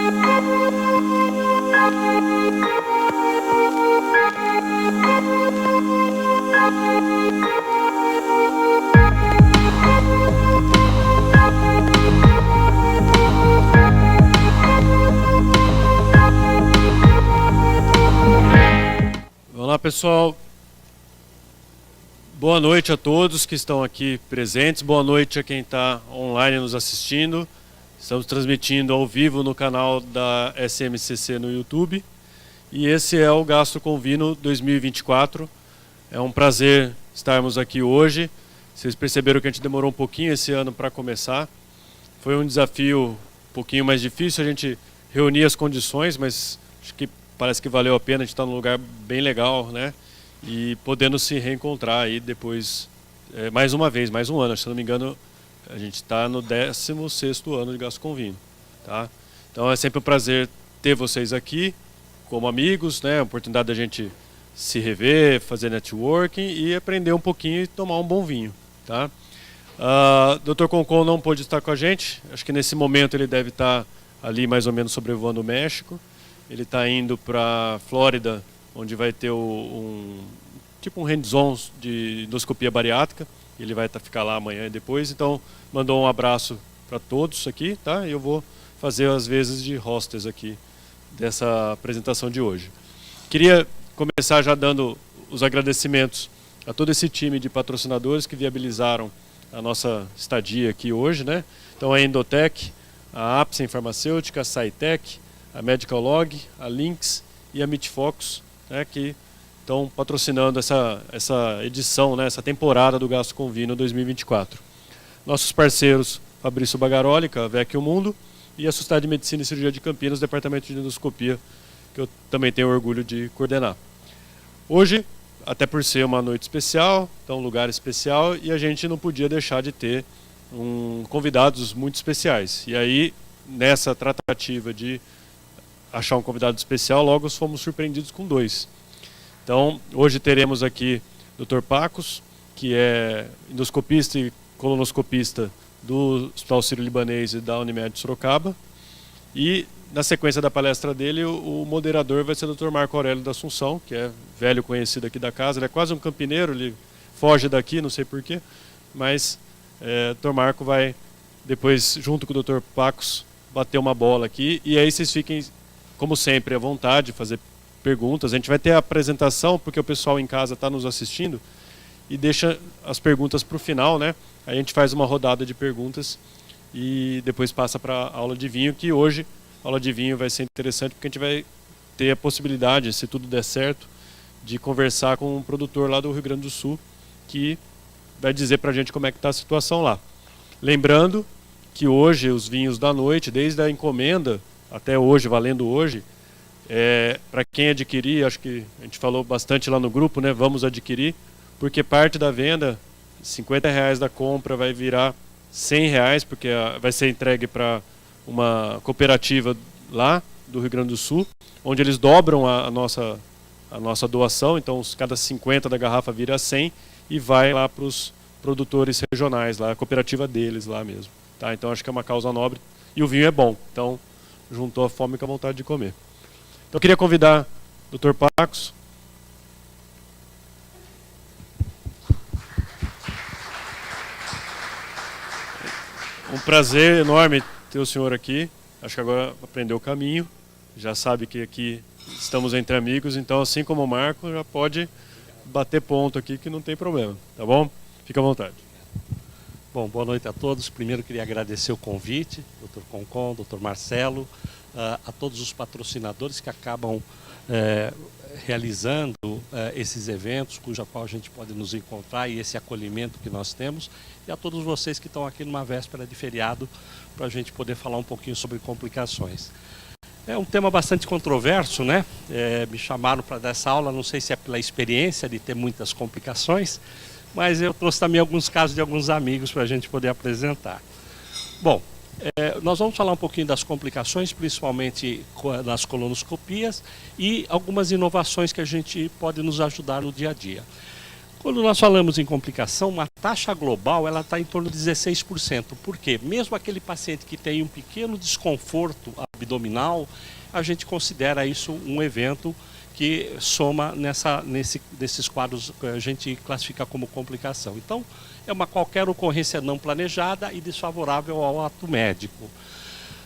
Olá pessoal, boa noite a todos que estão aqui presentes, boa noite a quem está online nos assistindo. Estamos transmitindo ao vivo no canal da SMCC no YouTube e esse é o Gastro Convino 2024. É um prazer estarmos aqui hoje. Vocês perceberam que a gente demorou um pouquinho esse ano para começar. Foi um desafio um pouquinho mais difícil, a gente reunir as condições, mas acho que parece que valeu a pena, a gente está num lugar bem legal, né? E podendo se reencontrar aí depois, mais uma vez, mais um ano. Se não me engano, a gente está no 16º ano de Gastro Convino, tá? Então é sempre um prazer ter vocês aqui como amigos, né? A oportunidade da gente se rever, fazer networking e aprender um pouquinho e tomar um bom vinho, tá? Dr. Concon não pôde estar com a gente, acho que nesse momento ele deve estar ali mais ou menos sobrevoando o México. Ele está indo para a Flórida, onde vai ter um hands-on de endoscopia bariátrica. Ele vai ficar lá amanhã e depois. Então, mandou um abraço para todos aqui, tá? E eu vou fazer as vezes de hostess aqui dessa apresentação de hoje. Queria começar já dando os agradecimentos a todo esse time de patrocinadores que viabilizaram a nossa estadia aqui hoje, né? Então, a Endotech, a Apsen Farmacêutica, a SciTech, a Medical Log, a Lynx e a Meatfox, né, que estão patrocinando essa edição, né, essa temporada do Gastro Convino 2024. Nossos parceiros, Fabrício Bagaroli, a Vecchio Mundo, e a Sociedade de Medicina e Cirurgia de Campinas, Departamento de Endoscopia, que eu também tenho orgulho de coordenar. Hoje, até por ser uma noite especial, então um lugar especial, e a gente não podia deixar de ter convidados muito especiais. E aí, nessa tratativa de achar um convidado especial, logo fomos surpreendidos com dois. Então, hoje teremos aqui Dr. Pacos, que é endoscopista e colonoscopista do Hospital Sírio-Libanês e da Unimed de Sorocaba. E, na sequência da palestra dele, o moderador vai ser o Dr. Marco Aurélio da Assunção, que é velho conhecido aqui da casa. Ele é quase um campineiro, ele foge daqui, não sei porquê, mas Dr. Marco vai, depois, junto com o Dr. Pacos, bater uma bola aqui. E aí vocês fiquem, como sempre, à vontade de fazer perguntas. A gente vai ter a apresentação, porque o pessoal em casa está nos assistindo, e deixa as perguntas para o final, né? Aí a gente faz uma rodada de perguntas e depois passa para a aula de vinho, que hoje a aula de vinho vai ser interessante, porque a gente vai ter a possibilidade, se tudo der certo, de conversar com um produtor lá do Rio Grande do Sul, que vai dizer para a gente como é que está a situação lá. Lembrando que hoje os vinhos da noite, desde a encomenda até hoje, valendo hoje, para quem adquirir, acho que a gente falou bastante lá no grupo, né? Vamos adquirir, porque parte da venda, R$50 da compra vai virar R$100, porque vai ser entregue para uma cooperativa lá do Rio Grande do Sul, onde eles dobram a nossa doação. Então cada 50 da garrafa vira 100 e vai lá para os produtores regionais, lá, a cooperativa deles lá mesmo. Tá? Então acho que é uma causa nobre e o vinho é bom, então juntou a fome com a vontade de comer. Então eu queria convidar o Dr. Pacos. Um prazer enorme ter o senhor aqui. Acho que agora aprendeu o caminho, já sabe que aqui estamos entre amigos, então assim como o Marco, já pode bater ponto aqui que não tem problema, tá bom? Fica à vontade. Bom, boa noite a todos. Primeiro queria agradecer o convite, Dr. Concon, Dr. Marcelo, a todos os patrocinadores que acabam realizando esses eventos, cuja qual a gente pode nos encontrar, e esse acolhimento que nós temos, e a todos vocês que estão aqui numa véspera de feriado, para a gente poder falar um pouquinho sobre complicações. É um tema bastante controverso, né? Me chamaram para dar essa aula, não sei se é pela experiência de ter muitas complicações, mas eu trouxe também alguns casos de alguns amigos para a gente poder apresentar. Bom, nós vamos falar um pouquinho das complicações, principalmente nas colonoscopias, e algumas inovações que a gente pode nos ajudar no dia a dia. Quando nós falamos em complicação, uma taxa global ela está em torno de 16%. Por quê? Mesmo aquele paciente que tem um pequeno desconforto abdominal, a gente considera isso um evento que soma nesses quadros que a gente classifica como complicação. Então, é qualquer ocorrência não planejada e desfavorável ao ato médico.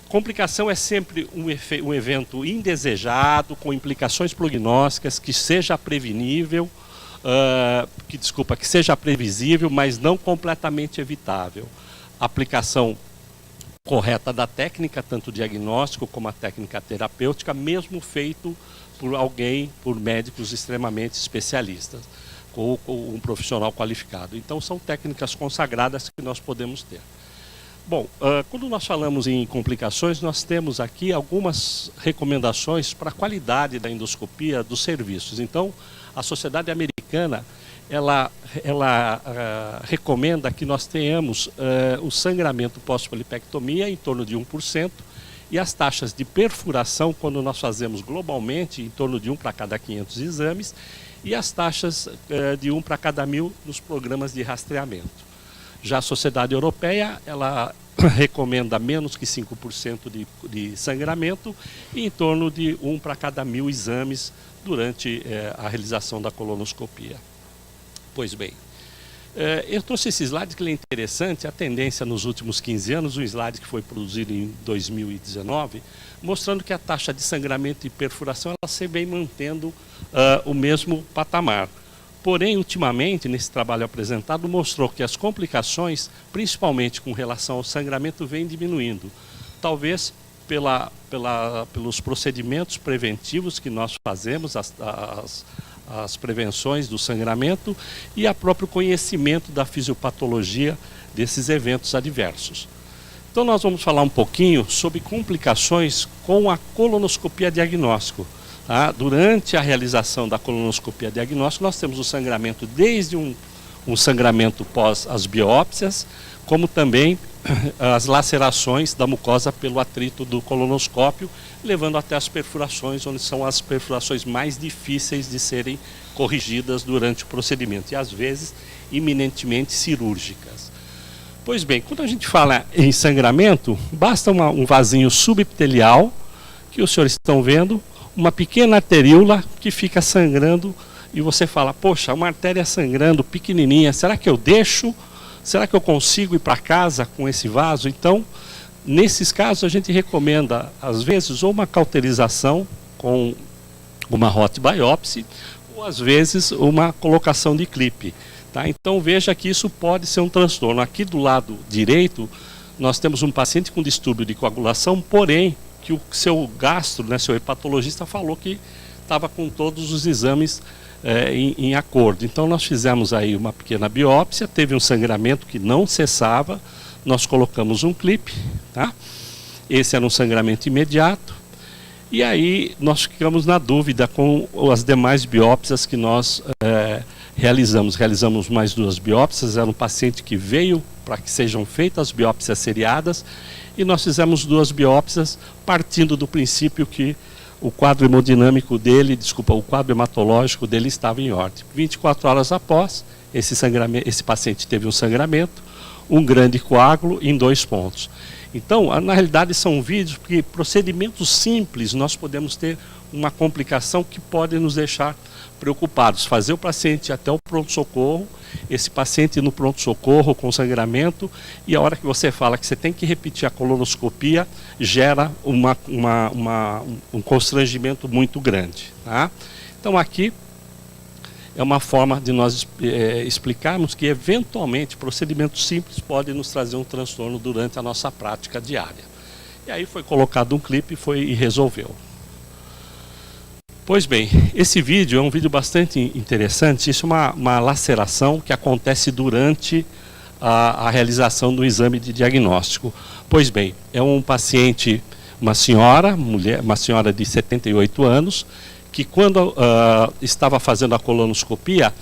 Complicação é sempre um evento indesejado, com implicações prognósticas, que seja prevenível, que seja previsível, mas não completamente evitável. Aplicação correta da técnica, tanto diagnóstico como a técnica terapêutica, mesmo feito por médicos extremamente especialistas, ou um profissional qualificado. Então, são técnicas consagradas que nós podemos ter. Bom, quando nós falamos em complicações, nós temos aqui algumas recomendações para a qualidade da endoscopia dos serviços. Então, a Sociedade Americana, ela recomenda que nós tenhamos o sangramento pós-polipectomia em torno de 1%, e as taxas de perfuração, quando nós fazemos globalmente, em torno de 1 para cada 500 exames, e as taxas de 1 para cada 1000 nos programas de rastreamento. Já a Sociedade Europeia, ela recomenda menos que 5% de sangramento e em torno de 1 para cada 1000 exames durante a realização da colonoscopia. Pois bem, eu trouxe esse slide que ele é interessante, a tendência nos últimos 15 anos, um slide que foi produzido em 2019, mostrando que a taxa de sangramento e perfuração ela se vem mantendo o mesmo patamar. Porém, ultimamente, nesse trabalho apresentado, mostrou que as complicações, principalmente com relação ao sangramento, vêm diminuindo. Talvez pelos procedimentos preventivos que nós fazemos, as prevenções do sangramento e o próprio conhecimento da fisiopatologia desses eventos adversos. Então nós vamos falar um pouquinho sobre complicações com a colonoscopia diagnóstico. Tá? Durante a realização da colonoscopia diagnóstico, nós temos o sangramento desde um sangramento pós as biópsias, como também as lacerações da mucosa pelo atrito do colonoscópio, levando até as perfurações, onde são as perfurações mais difíceis de serem corrigidas durante o procedimento, e às vezes iminentemente cirúrgicas. Pois bem, quando a gente fala em sangramento, basta um vasinho subepitelial, que os senhores estão vendo, uma pequena arteríola que fica sangrando, e você fala, poxa, uma artéria sangrando pequenininha, será que eu deixo? Será que eu consigo ir para casa com esse vaso? Então, nesses casos, a gente recomenda, às vezes, ou uma cauterização com uma hot biopsy, ou às vezes uma colocação de clipe. Tá? Então, veja que isso pode ser um transtorno. Aqui do lado direito, nós temos um paciente com distúrbio de coagulação, porém, que o seu gastro, né, seu hepatologista, falou que estava com todos os exames em acordo. Então nós fizemos aí uma pequena biópsia, teve um sangramento que não cessava, nós colocamos um clipe, tá? Esse era um sangramento imediato, e aí nós ficamos na dúvida com as demais biópsias que nós realizamos mais 2 biópsias, era um paciente que veio para que sejam feitas biópsias seriadas, e nós fizemos 2 biópsias partindo do princípio que o quadro hemodinâmico dele, o quadro hematológico dele estava em ordem. 24 horas após, esse paciente teve um sangramento, um grande coágulo em 2 pontos. Então, na realidade, são vídeos porque procedimentos simples nós podemos ter uma complicação que pode nos deixar preocupados. Fazer o paciente até o pronto-socorro, esse paciente no pronto-socorro com sangramento, e a hora que você fala que você tem que repetir a colonoscopia, gera um constrangimento muito grande. Tá? Então aqui é uma forma de nós explicarmos que eventualmente procedimentos simples podem nos trazer um transtorno durante a nossa prática diária. E aí foi colocado um clipe e resolveu. Pois bem, esse vídeo é um vídeo bastante interessante. Isso é uma laceração que acontece durante a realização do exame de diagnóstico. Pois bem, é um paciente, uma senhora de 78 anos, que quando estava fazendo a colonoscopia,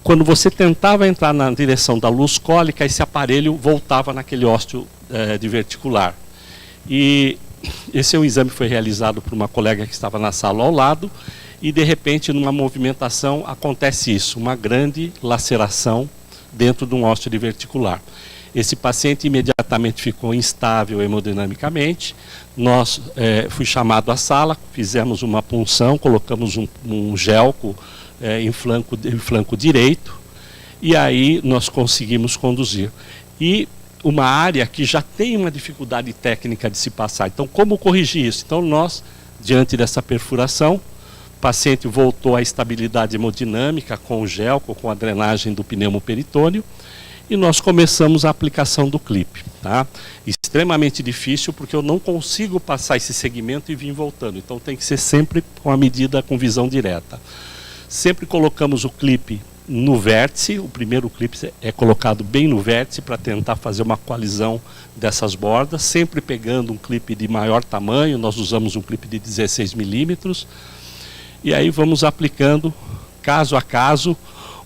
quando você tentava entrar na direção da luz cólica, esse aparelho voltava naquele ósteo diverticular. E esse é um exame que foi realizado por uma colega que estava na sala ao lado, e de repente, numa movimentação, acontece isso, uma grande laceração dentro de um ósteo diverticular. Esse paciente imediatamente ficou instável hemodinamicamente. Nós fui chamado à sala, fizemos uma punção, colocamos um gelco em flanco direito, e aí nós conseguimos conduzir. E uma área que já tem uma dificuldade técnica de se passar. Então, como corrigir isso? Então, nós, diante dessa perfuração, o paciente voltou à estabilidade hemodinâmica com o gelco, com a drenagem do pneumoperitônio, e nós começamos a aplicação do clipe. Tá? Extremamente difícil, porque eu não consigo passar esse segmento e vir voltando. Então tem que ser sempre com a medida com visão direta. Sempre colocamos o clipe no vértice, o primeiro clipe é colocado bem no vértice para tentar fazer uma coalizão dessas bordas, sempre pegando um clipe de maior tamanho, nós usamos um clipe de 16 milímetros, e aí vamos aplicando caso a caso.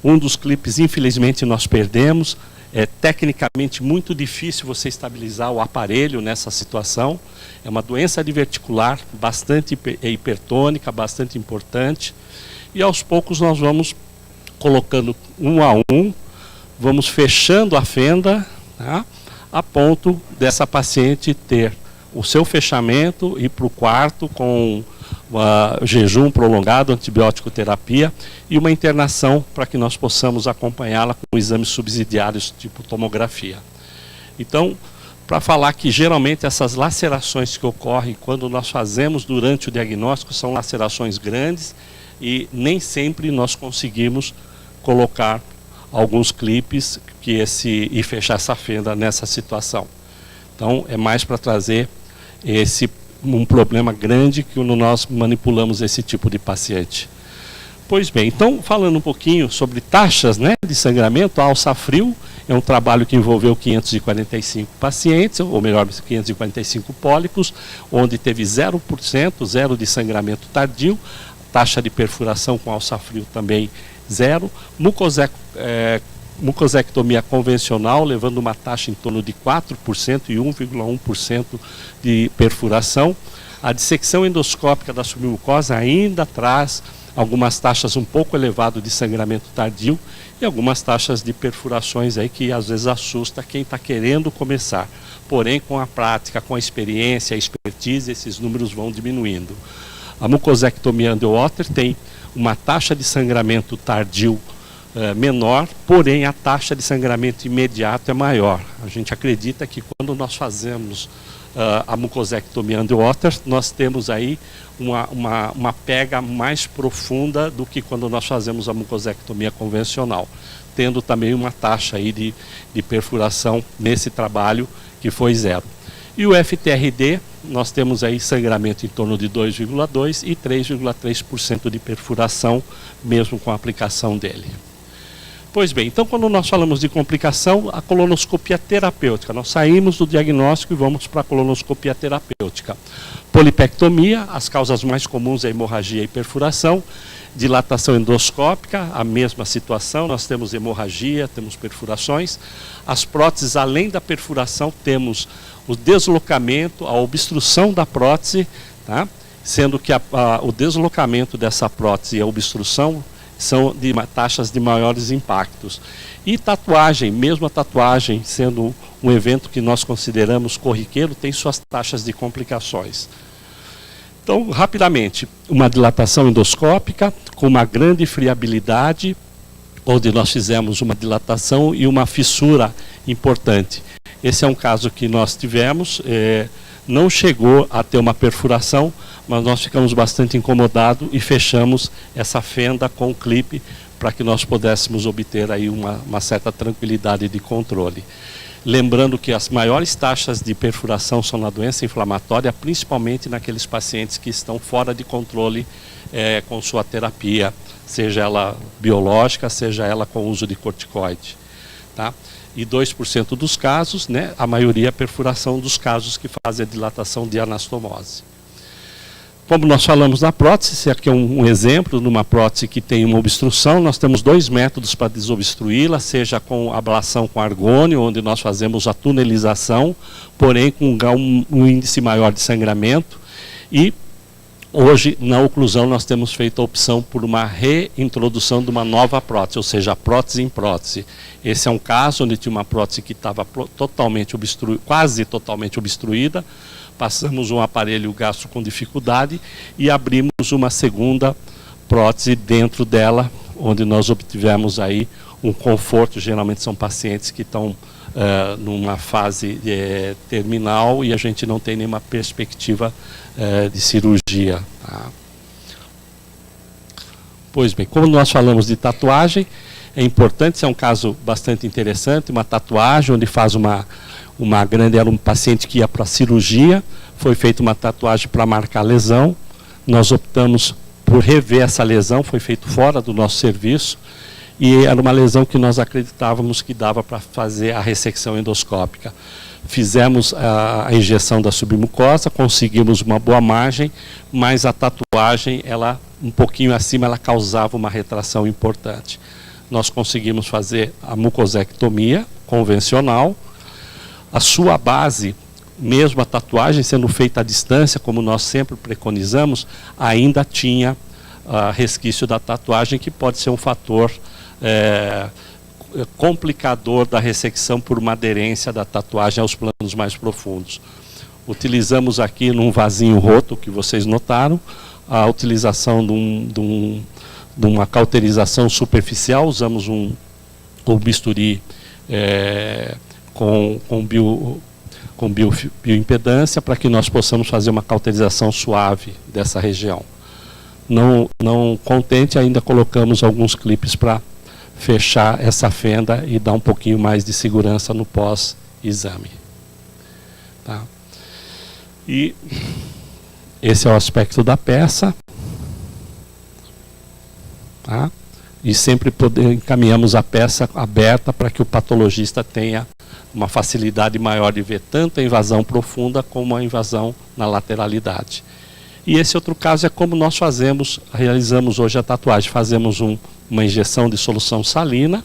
Um dos clipes, infelizmente, nós perdemos. É tecnicamente muito difícil você estabilizar o aparelho nessa situação. É uma doença diverticular bastante hipertônica, bastante importante. E aos poucos nós vamos colocando um a um, vamos fechando a fenda, tá? A ponto dessa paciente ter o seu fechamento, ir para o quarto com jejum prolongado, antibiótico terapia e uma internação para que nós possamos acompanhá-la com exames subsidiários tipo tomografia. Então, para falar que geralmente essas lacerações que ocorrem quando nós fazemos durante o diagnóstico são lacerações grandes e nem sempre nós conseguimos colocar alguns clipes e fechar essa fenda nessa situação. Então, é mais para trazer um problema grande que nós manipulamos esse tipo de paciente. Pois bem, então falando um pouquinho sobre taxas, né, de sangramento, a Alsafril é um trabalho que envolveu 545 pacientes, ou melhor, 545 pólipos, onde teve 0%, zero de sangramento tardio, taxa de perfuração com Alsafril também zero, mucosectomia convencional, levando uma taxa em torno de 4% e 1,1% de perfuração. A dissecção endoscópica da submucosa ainda traz algumas taxas um pouco elevadas de sangramento tardio e algumas taxas de perfurações aí que às vezes assusta quem está querendo começar. Porém, com a prática, com a experiência, a expertise, esses números vão diminuindo. A mucosectomia underwater tem uma taxa de sangramento tardio menor, porém a taxa de sangramento imediato é maior. A gente acredita que quando nós fazemos a mucosectomia underwater, nós temos aí uma pega mais profunda do que quando nós fazemos a mucosectomia convencional, tendo também uma taxa aí de perfuração nesse trabalho que foi zero. E o FTRD, nós temos aí sangramento em torno de 2,2% e 3,3% de perfuração, mesmo com a aplicação dele. Pois bem, então quando nós falamos de complicação, a colonoscopia terapêutica, nós saímos do diagnóstico e vamos para a colonoscopia terapêutica. Polipectomia, as causas mais comuns é hemorragia e perfuração. Dilatação endoscópica, a mesma situação, nós temos hemorragia, temos perfurações. As próteses, além da perfuração, temos o deslocamento, a obstrução da prótese, tá? Sendo que o deslocamento dessa prótese e a obstrução são de taxas de maiores impactos. E tatuagem, mesmo a tatuagem sendo um evento que nós consideramos corriqueiro, tem suas taxas de complicações. Então, rapidamente, uma dilatação endoscópica com uma grande friabilidade, onde nós fizemos uma dilatação e uma fissura importante. Esse é um caso que nós tivemos, não chegou a ter uma perfuração, mas nós ficamos bastante incomodados e fechamos essa fenda com o clipe para que nós pudéssemos obter aí uma certa tranquilidade de controle. Lembrando que as maiores taxas de perfuração são na doença inflamatória, principalmente naqueles pacientes que estão fora de controle com sua terapia, seja ela biológica, seja ela com uso de corticoide. Tá? E 2% dos casos, né, a maioria é perfuração dos casos que fazem a dilatação de anastomose. Como nós falamos na prótese, esse aqui é um exemplo de uma prótese que tem uma obstrução. Nós temos 2 métodos para desobstruí-la, seja com ablação com argônio, onde nós fazemos a tunelização, porém com um índice maior de sangramento, e Hoje, na oclusão, nós temos feito a opção por uma reintrodução de uma nova prótese, ou seja, prótese em prótese. Esse é um caso onde tinha uma prótese que estava totalmente obstruída, quase totalmente obstruída. Passamos um aparelho gastro com dificuldade e abrimos uma segunda prótese dentro dela, onde nós obtivemos aí um conforto. Geralmente são pacientes que estão numa fase terminal e a gente não tem nenhuma perspectiva de cirurgia. Tá? Pois bem, como nós falamos de tatuagem, é importante, esse é um caso bastante interessante, uma tatuagem onde faz era um paciente que ia para a cirurgia, foi feita uma tatuagem para marcar a lesão, nós optamos por rever essa lesão, foi feito fora do nosso serviço, e era uma lesão que nós acreditávamos que dava para fazer a ressecção endoscópica. Fizemos a injeção da submucosa, conseguimos uma boa margem, mas a tatuagem, ela um pouquinho acima, ela causava uma retração importante. Nós conseguimos fazer a mucosectomia convencional. A sua base, mesmo a tatuagem sendo feita à distância, como nós sempre preconizamos, ainda tinha resquício da tatuagem, que pode ser um fator complicador da ressecção por uma aderência da tatuagem aos planos mais profundos. Utilizamos aqui num vasinho roto, que vocês notaram, a utilização de uma cauterização superficial. Usamos um bisturi com bioimpedância para que nós possamos fazer uma cauterização suave dessa região. Não contente, ainda colocamos alguns clipes para fechar essa fenda e dar um pouquinho mais de segurança no pós-exame. Tá? E esse é o aspecto da peça. Tá? E sempre encaminhamos a peça aberta para que o patologista tenha uma facilidade maior de ver tanto a invasão profunda como a invasão na lateralidade. E esse outro caso é como nós realizamos hoje a tatuagem. Fazemos uma injeção de solução salina,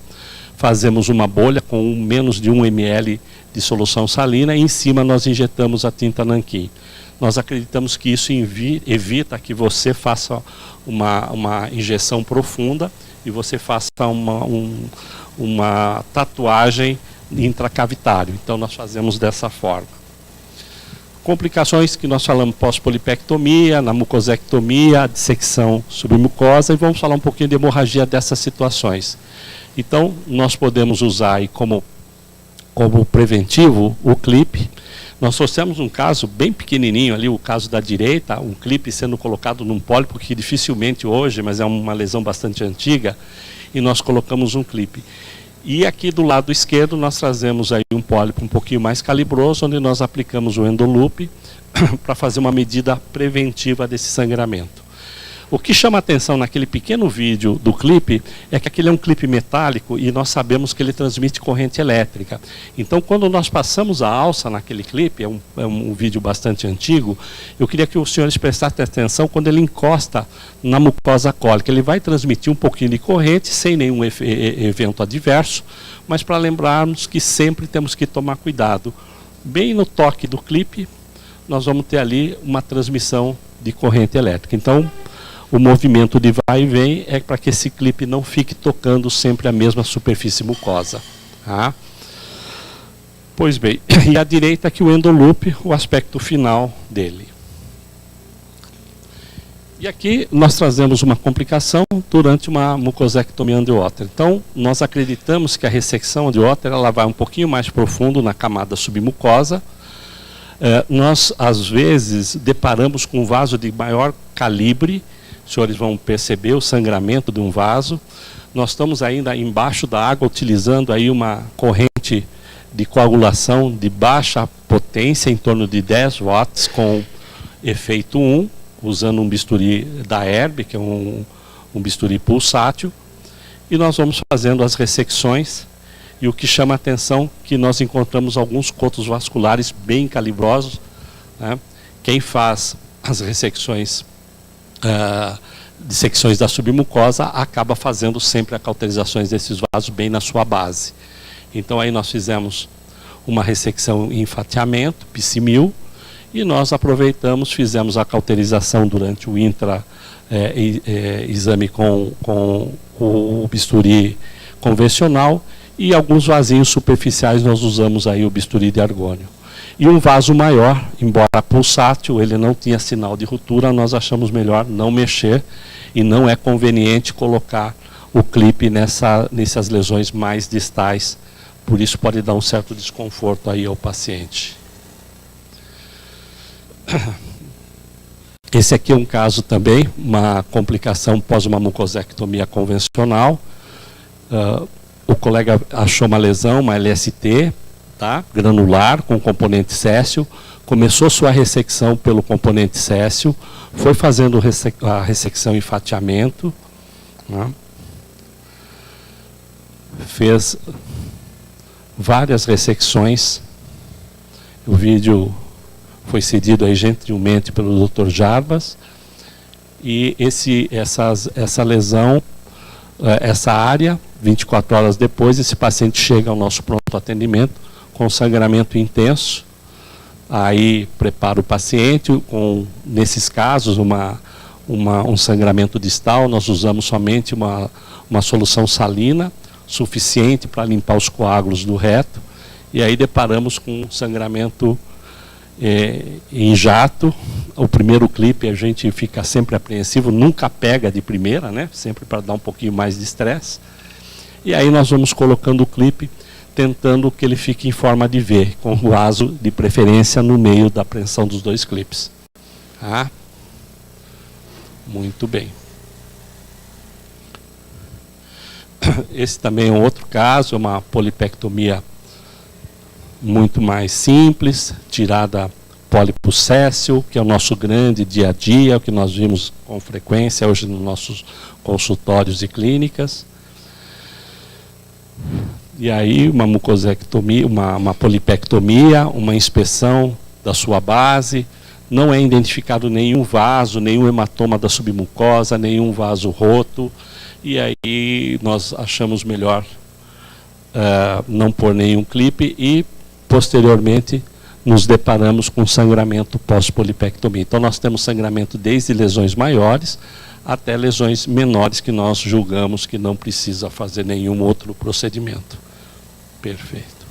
fazemos uma bolha com menos de 1 ml de solução salina e em cima nós injetamos a tinta nanquim. Nós acreditamos que isso evita que você faça uma injeção profunda e você faça uma tatuagem intracavitário. Então nós fazemos dessa forma. Complicações que nós falamos pós-polipectomia, na mucosectomia, a dissecção submucosa, e vamos falar um pouquinho de hemorragia dessas situações. Então, nós podemos usar aí como preventivo o clipe. Nós trouxemos um caso bem pequenininho ali, o caso da direita, um clipe sendo colocado num pólipo que dificilmente hoje, mas é uma lesão bastante antiga, e nós colocamos um clipe. E aqui do lado esquerdo nós trazemos aí um pólipo um pouquinho mais calibroso, onde nós aplicamos o endoloop para fazer uma medida preventiva desse sangramento. O que chama a atenção naquele pequeno vídeo do clipe é que aquele é um clipe metálico e nós sabemos que ele transmite corrente elétrica. Então, quando nós passamos a alça naquele clipe, é um vídeo bastante antigo, eu queria que os senhores prestassem atenção quando ele encosta na mucosa cólica. Ele vai transmitir um pouquinho de corrente, sem nenhum evento adverso, mas para lembrarmos que sempre temos que tomar cuidado. Bem no toque do clipe, nós vamos ter ali uma transmissão de corrente elétrica. Então, o movimento de vai e vem é para que esse clipe não fique tocando sempre a mesma superfície mucosa. Tá? Pois bem, e à direita aqui o endoloop, o aspecto final dele. E aqui nós trazemos uma complicação durante uma mucosectomia endoútera. Então, nós acreditamos que a ressecção endoútera ela vai um pouquinho mais profundo na camada submucosa. Nós, às vezes, deparamos com um vaso de maior calibre. Os senhores vão perceber o sangramento de um vaso. Nós estamos ainda embaixo da água, utilizando aí uma corrente de coagulação de baixa potência, em torno de 10 watts, com efeito 1, usando um bisturi da Herb, que é um bisturi pulsátil. E nós vamos fazendo as ressecções. E o que chama a atenção é que nós encontramos alguns cotos vasculares bem calibrosos. Né? Quem faz as ressecções dissecções da submucosa acaba fazendo sempre a cauterizações desses vasos bem na sua base. Então aí nós fizemos uma ressecção em fatiamento, PICI-1000, E nós aproveitamos, fizemos a cauterização durante o exame com o bisturi convencional, e alguns vasinhos superficiais nós usamos aí o bisturi de argônio. E um vaso maior, embora pulsátil, ele não tinha sinal de ruptura, nós achamos melhor não mexer, e não é conveniente colocar o clipe nessas lesões mais distais, por isso pode dar um certo desconforto aí ao paciente. Esse aqui é um caso também, uma complicação pós uma mucosectomia convencional. O colega achou uma lesão, uma LST, tá? Granular, com componente céssio. Começou sua ressecção pelo componente céssio, foi fazendo a ressecção em fatiamento, né? Fez várias ressecções. O vídeo foi cedido aí gentilmente pelo Dr. Jarbas, e essa lesão, essa área, 24 horas depois, esse paciente chega ao nosso pronto atendimento com sangramento intenso. Aí prepara o paciente com, nesses casos, um sangramento distal. Nós usamos somente uma solução salina, suficiente para limpar os coágulos do reto, e aí deparamos com um sangramento em jato. O primeiro clipe a gente fica sempre apreensivo, nunca pega de primeira, né? Sempre para dar um pouquinho mais de estresse. E aí nós vamos colocando o clipe, tentando que ele fique em forma de V, com o vaso de preferência no meio da apreensão dos dois clipes. Ah, muito bem. Esse também é um outro caso, uma polipectomia muito mais simples, tirada pólipo céssio, que é o nosso grande dia a dia, o que nós vimos com frequência hoje nos nossos consultórios e clínicas. E aí uma mucosectomia, uma polipectomia, uma inspeção da sua base, não é identificado nenhum vaso, nenhum hematoma da submucosa, nenhum vaso roto, e aí nós achamos melhor não pôr nenhum clipe, e posteriormente nos deparamos com sangramento pós-polipectomia. Então nós temos sangramento desde lesões maiores até lesões menores que nós julgamos que não precisa fazer nenhum outro procedimento. Perfeito.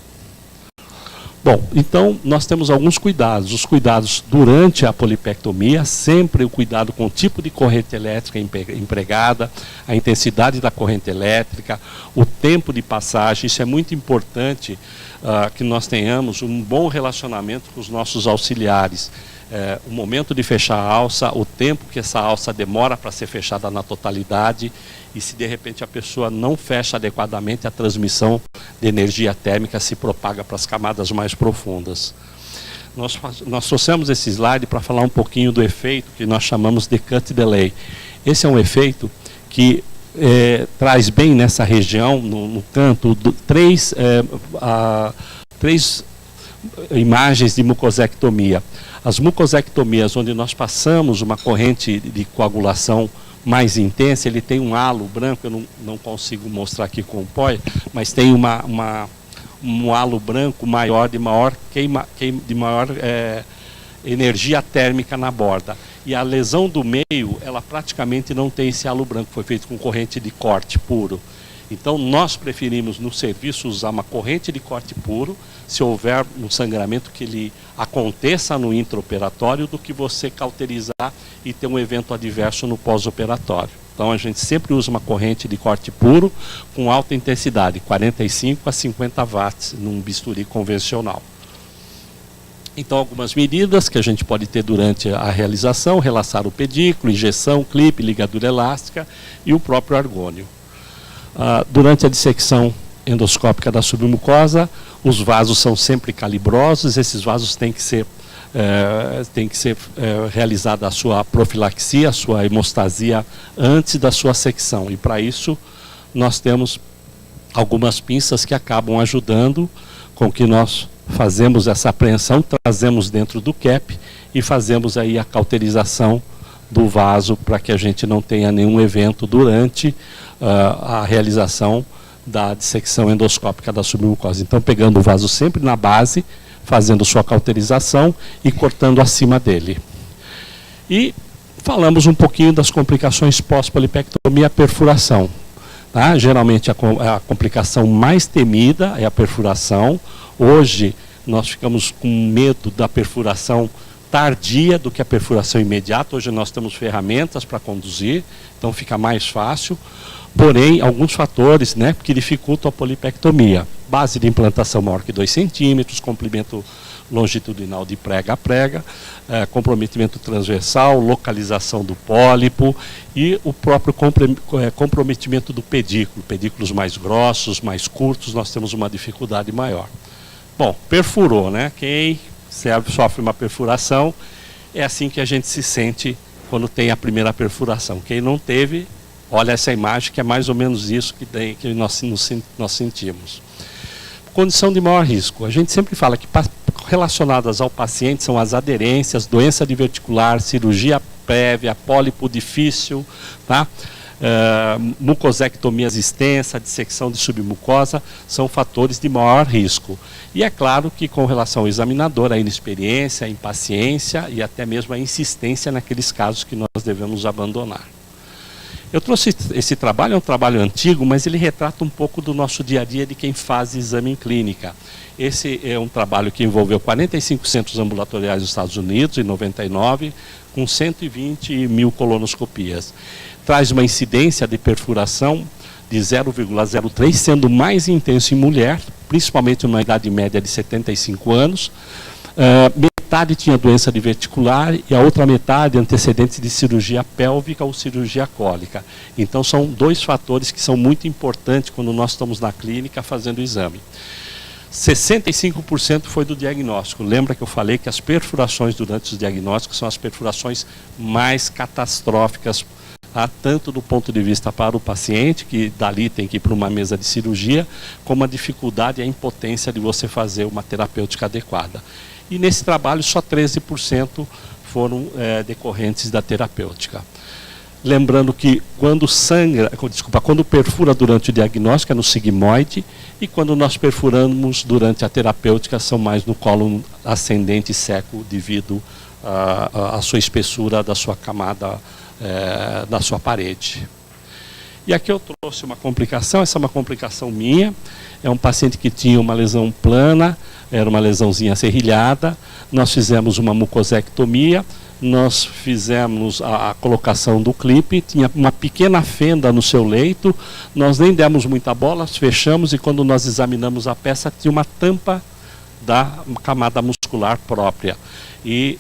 Bom, então nós temos alguns cuidados. Os cuidados durante a polipectomia, sempre o cuidado com o tipo de corrente elétrica empregada, a intensidade da corrente elétrica, o tempo de passagem. Isso é muito importante, que nós tenhamos um bom relacionamento com os nossos auxiliares. O momento de fechar a alça, o tempo que essa alça demora para ser fechada na totalidade, e se de repente a pessoa não fecha adequadamente, a transmissão de energia térmica se propaga para as camadas mais profundas. Nós trouxemos esse slide para falar um pouquinho do efeito que nós chamamos de cut delay. Esse é um efeito que traz bem nessa região, no canto, três imagens de mucosectomia. As mucosectomias onde nós passamos uma corrente de coagulação mais intensa, ele tem um halo branco, eu não consigo mostrar aqui com o POI, mas tem um halo branco maior, de maior energia térmica na borda. E a lesão do meio, ela praticamente não tem esse halo branco, foi feito com corrente de corte puro. Então nós preferimos no serviço usar uma corrente de corte puro, se houver um sangramento que ele aconteça no intraoperatório, do que você cauterizar e ter um evento adverso no pós-operatório. Então a gente sempre usa uma corrente de corte puro com alta intensidade, 45 a 50 watts num bisturi convencional. Então algumas medidas que a gente pode ter durante a realização: relaxar o pedículo, injeção, clipe, ligadura elástica e o próprio argônio. Durante a dissecção endoscópica da submucosa, os vasos são sempre calibrosos. Esses vasos têm que ser realizada a sua profilaxia, a sua hemostasia antes da sua secção, e para isso nós temos algumas pinças que acabam ajudando com que nós fazemos essa apreensão, trazemos dentro do cap e fazemos aí a cauterização do vaso para que a gente não tenha nenhum evento durante a realização da dissecção endoscópica da submucosa. Então, pegando o vaso sempre na base, fazendo sua cauterização e cortando acima dele. E falamos um pouquinho das complicações pós-polipectomia, perfuração. Tá? Geralmente a complicação mais temida é a perfuração. Hoje nós ficamos com medo da perfuração tardia do que a perfuração imediata. Hoje nós temos ferramentas para conduzir, então fica mais fácil. Porém, alguns fatores, né, que dificultam a polipectomia. Base de implantação maior que 2 centímetros, comprimento longitudinal de prega a prega, comprometimento transversal, localização do pólipo e o próprio comprometimento do pedículo. Pedículos mais grossos, mais curtos, nós temos uma dificuldade maior. Bom, perfurou, né? Quem sofre uma perfuração, é assim que a gente se sente quando tem a primeira perfuração. Quem não teve, olha essa imagem, que é mais ou menos isso que nós sentimos. Condição de maior risco. A gente sempre fala que relacionadas ao paciente são as aderências, doença diverticular, cirurgia prévia, pólipo difícil, tá? Mucosectomias extensa, dissecção de submucosa, são fatores de maior risco. E é claro que com relação ao examinador, a inexperiência, a impaciência e até mesmo a insistência naqueles casos que nós devemos abandonar. Eu trouxe esse trabalho, é um trabalho antigo, mas ele retrata um pouco do nosso dia a dia de quem faz exame em clínica. Esse é um trabalho que envolveu 45 centros ambulatoriais dos Estados Unidos, em 99, com 120 mil colonoscopias. Traz uma incidência de perfuração de 0,03, sendo mais intenso em mulher, principalmente numa idade média de 75 anos. Metade tinha doença diverticular e a outra metade antecedentes de cirurgia pélvica ou cirurgia cólica. Então são 2 fatores que são muito importantes quando nós estamos na clínica fazendo o exame. 65% foi do diagnóstico. Lembra que eu falei que as perfurações durante os diagnósticos são as perfurações mais catastróficas, tá? Tanto do ponto de vista para o paciente, que dali tem que ir para uma mesa de cirurgia, como a dificuldade e a impotência de você fazer uma terapêutica adequada. E nesse trabalho só 13% foram decorrentes da terapêutica. Lembrando que quando quando perfura durante o diagnóstico é no sigmoide, e quando nós perfuramos durante a terapêutica são mais no colo ascendente seco devido à sua espessura da sua camada, da sua parede. E aqui eu trouxe uma complicação, essa é uma complicação minha, é um paciente que tinha uma lesão plana, era uma lesãozinha serrilhada, nós fizemos uma mucosectomia, nós fizemos a colocação do clipe, tinha uma pequena fenda no seu leito, nós nem demos muita bola, fechamos e quando nós examinamos a peça tinha uma tampa da camada muscular própria. E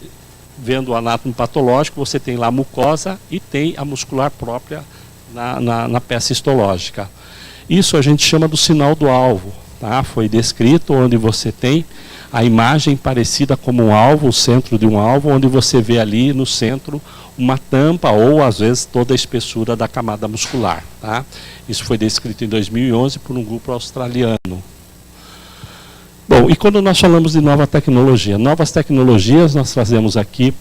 vendo o anátomo patológico, você tem lá a mucosa e tem a muscular própria na peça histológica. Isso a gente chama do sinal do alvo. Tá? Foi descrito onde você tem a imagem parecida como um alvo, o centro de um alvo, onde você vê ali no centro uma tampa ou às vezes toda a espessura da camada muscular. Tá? Isso foi descrito em 2011 por um grupo australiano. Bom, e quando nós falamos de nova tecnologia? Novas tecnologias, nós trazemos aqui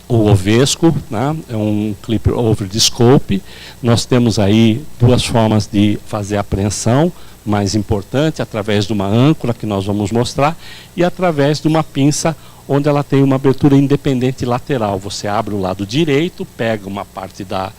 o Ovesco, né? É um clip over the scope. Nós temos aí 2 formas de fazer a apreensão, mais importante, através de uma âncora que nós vamos mostrar e através de uma pinça onde ela tem uma abertura independente lateral. Você abre o lado direito, pega uma parte da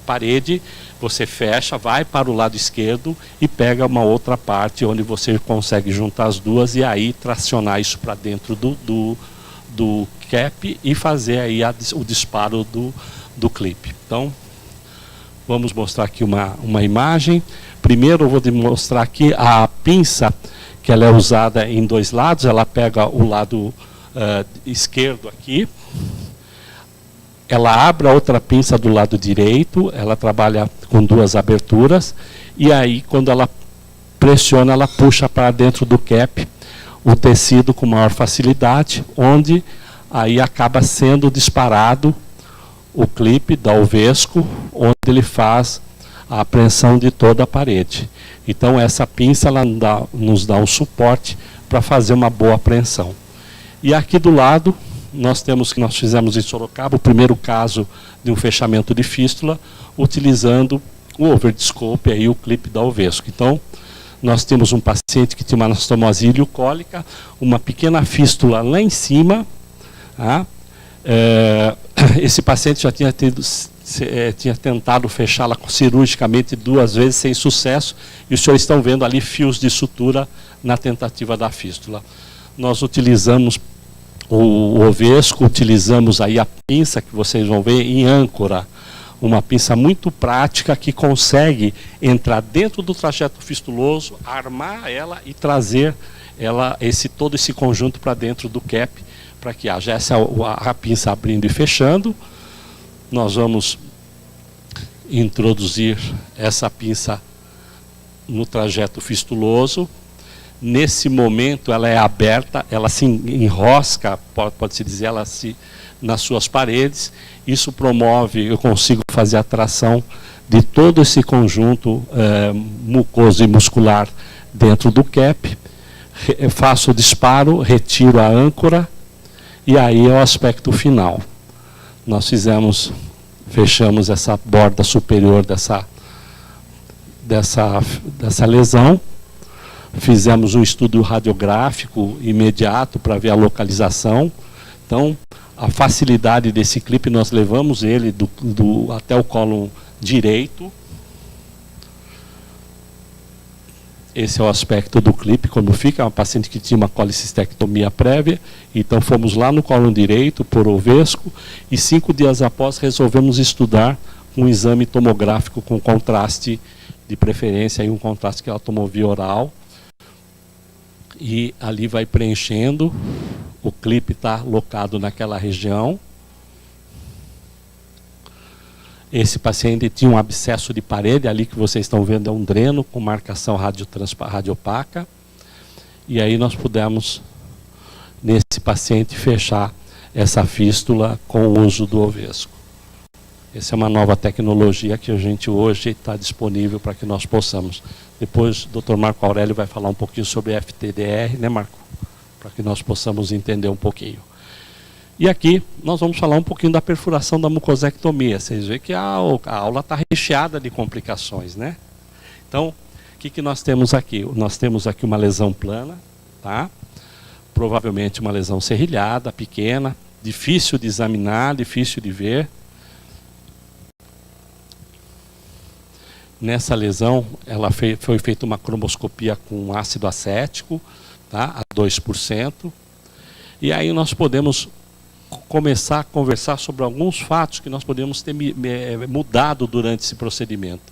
parede, você fecha, vai para o lado esquerdo e pega uma outra parte onde você consegue juntar as duas e aí tracionar isso para dentro do cap e fazer aí o disparo do clipe. Então, vamos mostrar aqui uma imagem. Primeiro eu vou demonstrar aqui a pinça, que ela é usada em 2 lados. Ela pega o lado esquerdo aqui. Ela abre a outra pinça do lado direito. Ela trabalha com 2 aberturas. E aí, quando ela pressiona, ela puxa para dentro do cap o tecido com maior facilidade, onde aí acaba sendo disparado o clipe da Ovesco, onde ele faz a apreensão de toda a parede. Então essa pinça ela nos dá um suporte para fazer uma boa apreensão. E aqui do lado nós fizemos em Sorocaba o primeiro caso de um fechamento de fístula utilizando o over the scope aí o clipe da Ovesco. Então nós temos um paciente que tinha uma anastomose ileocólica, uma pequena fístula lá em cima. Tá? Esse paciente já tinha tentado fechá-la cirurgicamente 2 vezes sem sucesso, e os senhores estão vendo ali fios de sutura na tentativa da fístula. Nós utilizamos o Ovesco, utilizamos aí a pinça que vocês vão ver em âncora, uma pinça muito prática que consegue entrar dentro do trajeto fistuloso, armar ela e trazer todo esse conjunto para dentro do cap, para que haja a pinça abrindo e fechando. Nós vamos introduzir essa pinça no trajeto fistuloso. Nesse momento ela é aberta, ela se enrosca, pode-se dizer, nas suas paredes. Isso promove, eu consigo fazer a tração de todo esse conjunto mucoso e muscular dentro do cap. Faço o disparo, retiro a âncora, e aí é o aspecto final. Nós fechamos essa borda superior dessa lesão. Fizemos um estudo radiográfico imediato para ver a localização. Então, a facilidade desse clipe, nós levamos ele até o cólon direito. Esse é o aspecto do clipe, como fica. Uma paciente que tinha uma colicistectomia prévia. Então, fomos lá no cólon direito, por Ovesco, e 5 dias após resolvemos estudar um exame tomográfico com contraste, de preferência, um contraste que ela tomou via oral. E ali vai preenchendo, o clipe está locado naquela região. Esse paciente tinha um abscesso de parede, ali que vocês estão vendo é um dreno com marcação radiopaca. E aí nós pudemos, nesse paciente, fechar essa fístula com o uso do Ovesco. Essa é uma nova tecnologia que a gente hoje está disponível para que nós possamos. Depois o Dr. Marco Aurélio vai falar um pouquinho sobre FTDR, né, Marco? Para que nós possamos entender um pouquinho. E aqui nós vamos falar um pouquinho da perfuração da mucosectomia. Vocês veem que a aula está recheada de complicações, né? Então, o que nós temos aqui? Nós temos aqui uma lesão plana, tá? Provavelmente uma lesão serrilhada, pequena, difícil de examinar, difícil de ver. Nessa lesão, foi feita uma cromoscopia com ácido acético, tá, a 2%. E aí nós podemos começar a conversar sobre alguns fatos que nós podemos ter mudado durante esse procedimento.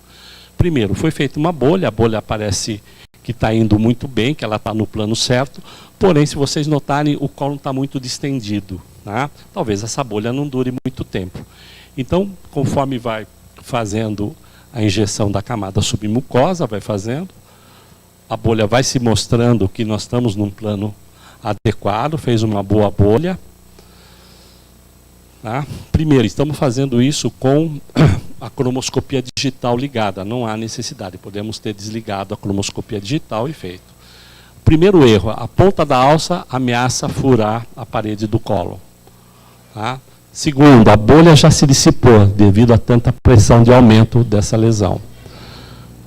Primeiro, foi feita uma bolha, a bolha parece que está indo muito bem, que ela está no plano certo, porém, se vocês notarem, o cólon está muito distendido. Tá? Talvez essa bolha não dure muito tempo. Então, conforme vai fazendo a injeção da camada submucosa, vai fazendo, a bolha vai se mostrando que nós estamos num plano adequado, fez uma boa bolha. Tá? Primeiro, estamos fazendo isso com a cromoscopia digital ligada, não há necessidade, podemos ter desligado a cromoscopia digital e feito. Primeiro erro, a ponta da alça ameaça furar a parede do cólon. Tá? Segundo, a bolha já se dissipou devido a tanta pressão de aumento dessa lesão.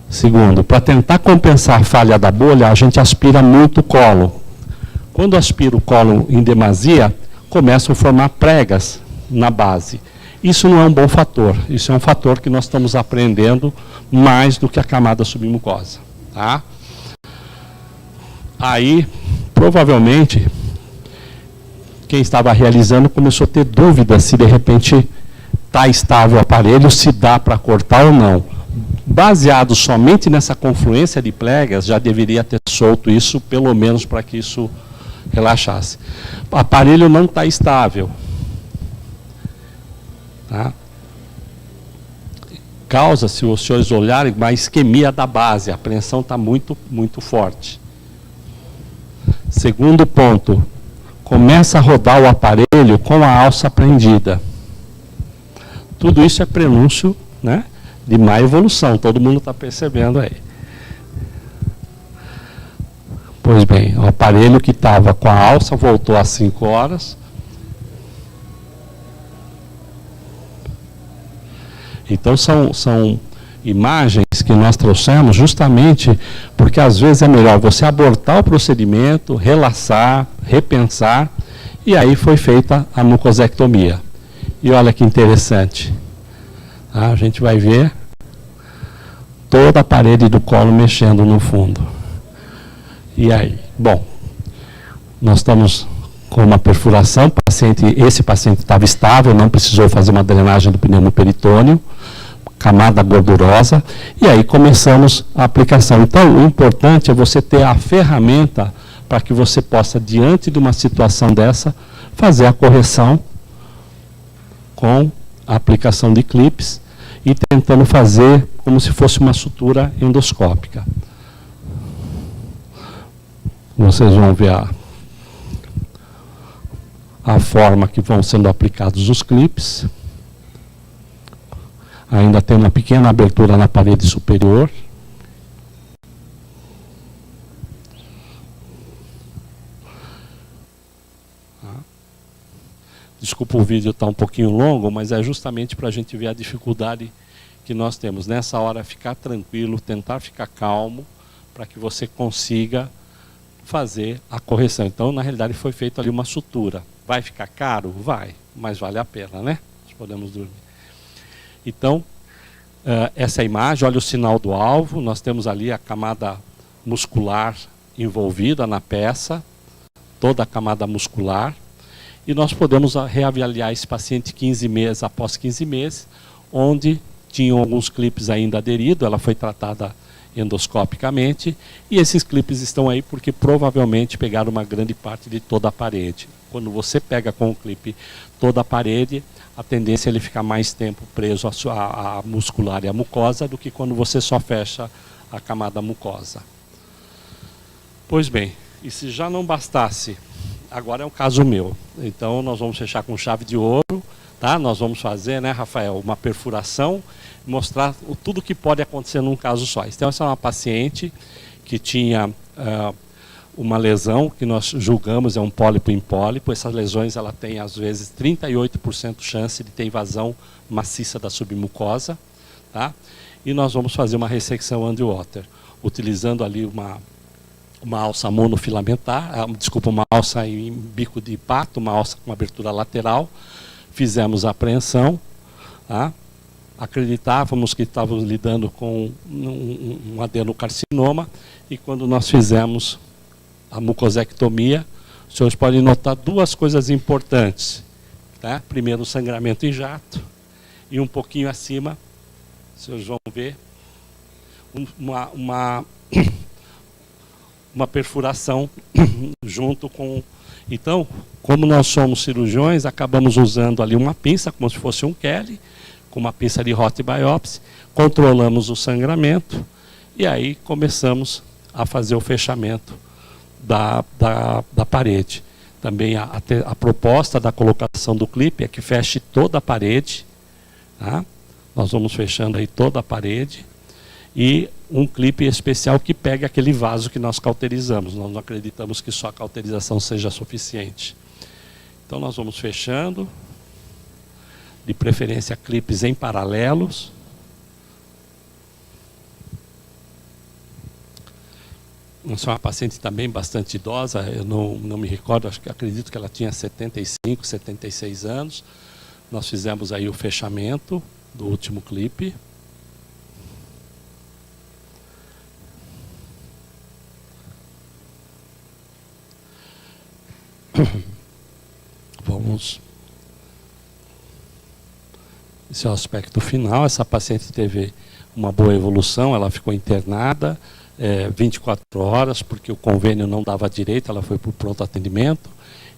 Segundo, para tentar compensar a falha da bolha, a gente aspira muito o cólon. Quando aspira o cólon em demasia, começam a formar pregas na base. Isso não é um bom fator, isso é um fator que nós estamos aprendendo mais do que a camada submucosa. Tá? Aí, provavelmente, quem estava realizando começou a ter dúvidas se de repente está estável o aparelho, se dá para cortar ou não. Baseado somente nessa confluência de pregas, já deveria ter solto isso, pelo menos para que isso relaxasse. O aparelho não está estável. Tá? Causa, se os senhores olharem, uma isquemia da base, a pressão está muito, muito forte. Segundo ponto, começa a rodar o aparelho com a alça prendida. Tudo isso é prenúncio, né, de má evolução, todo mundo está percebendo aí. Pois bem, o aparelho que estava com a alça voltou às 5 horas. Então imagens que nós trouxemos justamente porque às vezes é melhor você abortar o procedimento, relaxar, repensar, e aí foi feita a mucosectomia. E olha que interessante, a gente vai ver toda a parede do colo mexendo no fundo. E aí? Bom, nós estamos com uma perfuração, esse paciente estava estável, não precisou fazer uma drenagem do pneumoperitônio, camada gordurosa, e aí começamos a aplicação. Então, o importante é você ter a ferramenta para que você possa, diante de uma situação dessa, fazer a correção com a aplicação de clips e tentando fazer como se fosse uma sutura endoscópica. Vocês vão ver a forma que vão sendo aplicados os clips. Ainda tem uma pequena abertura na parede superior. Desculpa, o vídeo está um pouquinho longo, mas é justamente para a gente ver a dificuldade que nós temos. Nessa hora, ficar tranquilo, tentar ficar calmo, para que você consiga fazer a correção. Então, na realidade, foi feita ali uma sutura. Vai ficar caro? Vai, mas vale a pena, né? Nós podemos dormir. Então, essa imagem, olha o sinal do alvo, nós temos ali a camada muscular envolvida na peça, toda a camada muscular, e nós podemos reavaliar esse paciente 15 meses após 15 meses, onde tinham alguns clipes ainda aderidos, ela foi tratada endoscopicamente, e esses clipes estão aí porque provavelmente pegaram uma grande parte de toda a parede. Quando você pega com o clipe toda a parede, a tendência é ele ficar mais tempo preso à muscular e à mucosa do que quando você só fecha a camada mucosa. Pois bem, e se já não bastasse, agora é um caso meu. Então nós vamos fechar com chave de ouro, tá? Nós vamos fazer, né, Rafael, uma perfuração, mostrar tudo que pode acontecer num caso só. Então essa é uma paciente que tinha uma lesão que nós julgamos é um pólipo em pólipo. Essas lesões ela tem às vezes 38% chance de ter invasão maciça da submucosa, tá? E nós vamos fazer uma ressecção underwater, utilizando ali uma alça monofilamentar, uma alça em bico de pato, uma alça com abertura lateral. Fizemos a apreensão, tá? Acreditávamos que estávamos lidando com um adenocarcinoma, e quando nós fizemos a mucosectomia, os senhores podem notar duas coisas importantes, tá? Primeiro, o sangramento em jato, e um pouquinho acima, os senhores vão ver, uma perfuração junto com... Então, como nós somos cirurgiões, acabamos usando ali uma pinça, como se fosse um Kelly, com uma pinça de hot biopsy, controlamos o sangramento, e aí começamos a fazer o fechamento da parede. Também a proposta da colocação do clipe é que feche toda a parede, tá? Nós vamos fechando aí toda a parede, e um clipe especial que pega aquele vaso que nós cauterizamos. Nós não acreditamos que só a cauterização seja suficiente. Então nós vamos fechando, de preferência clipes em paralelos. Essa é uma paciente também bastante idosa, eu não me recordo, acredito que ela tinha 75, 76 anos. Nós fizemos aí o fechamento do último clipe. Vamos. Esse é o aspecto final. Essa paciente teve uma boa evolução, ela ficou internada 24 horas, porque o convênio não dava direito, ela foi para o pronto atendimento,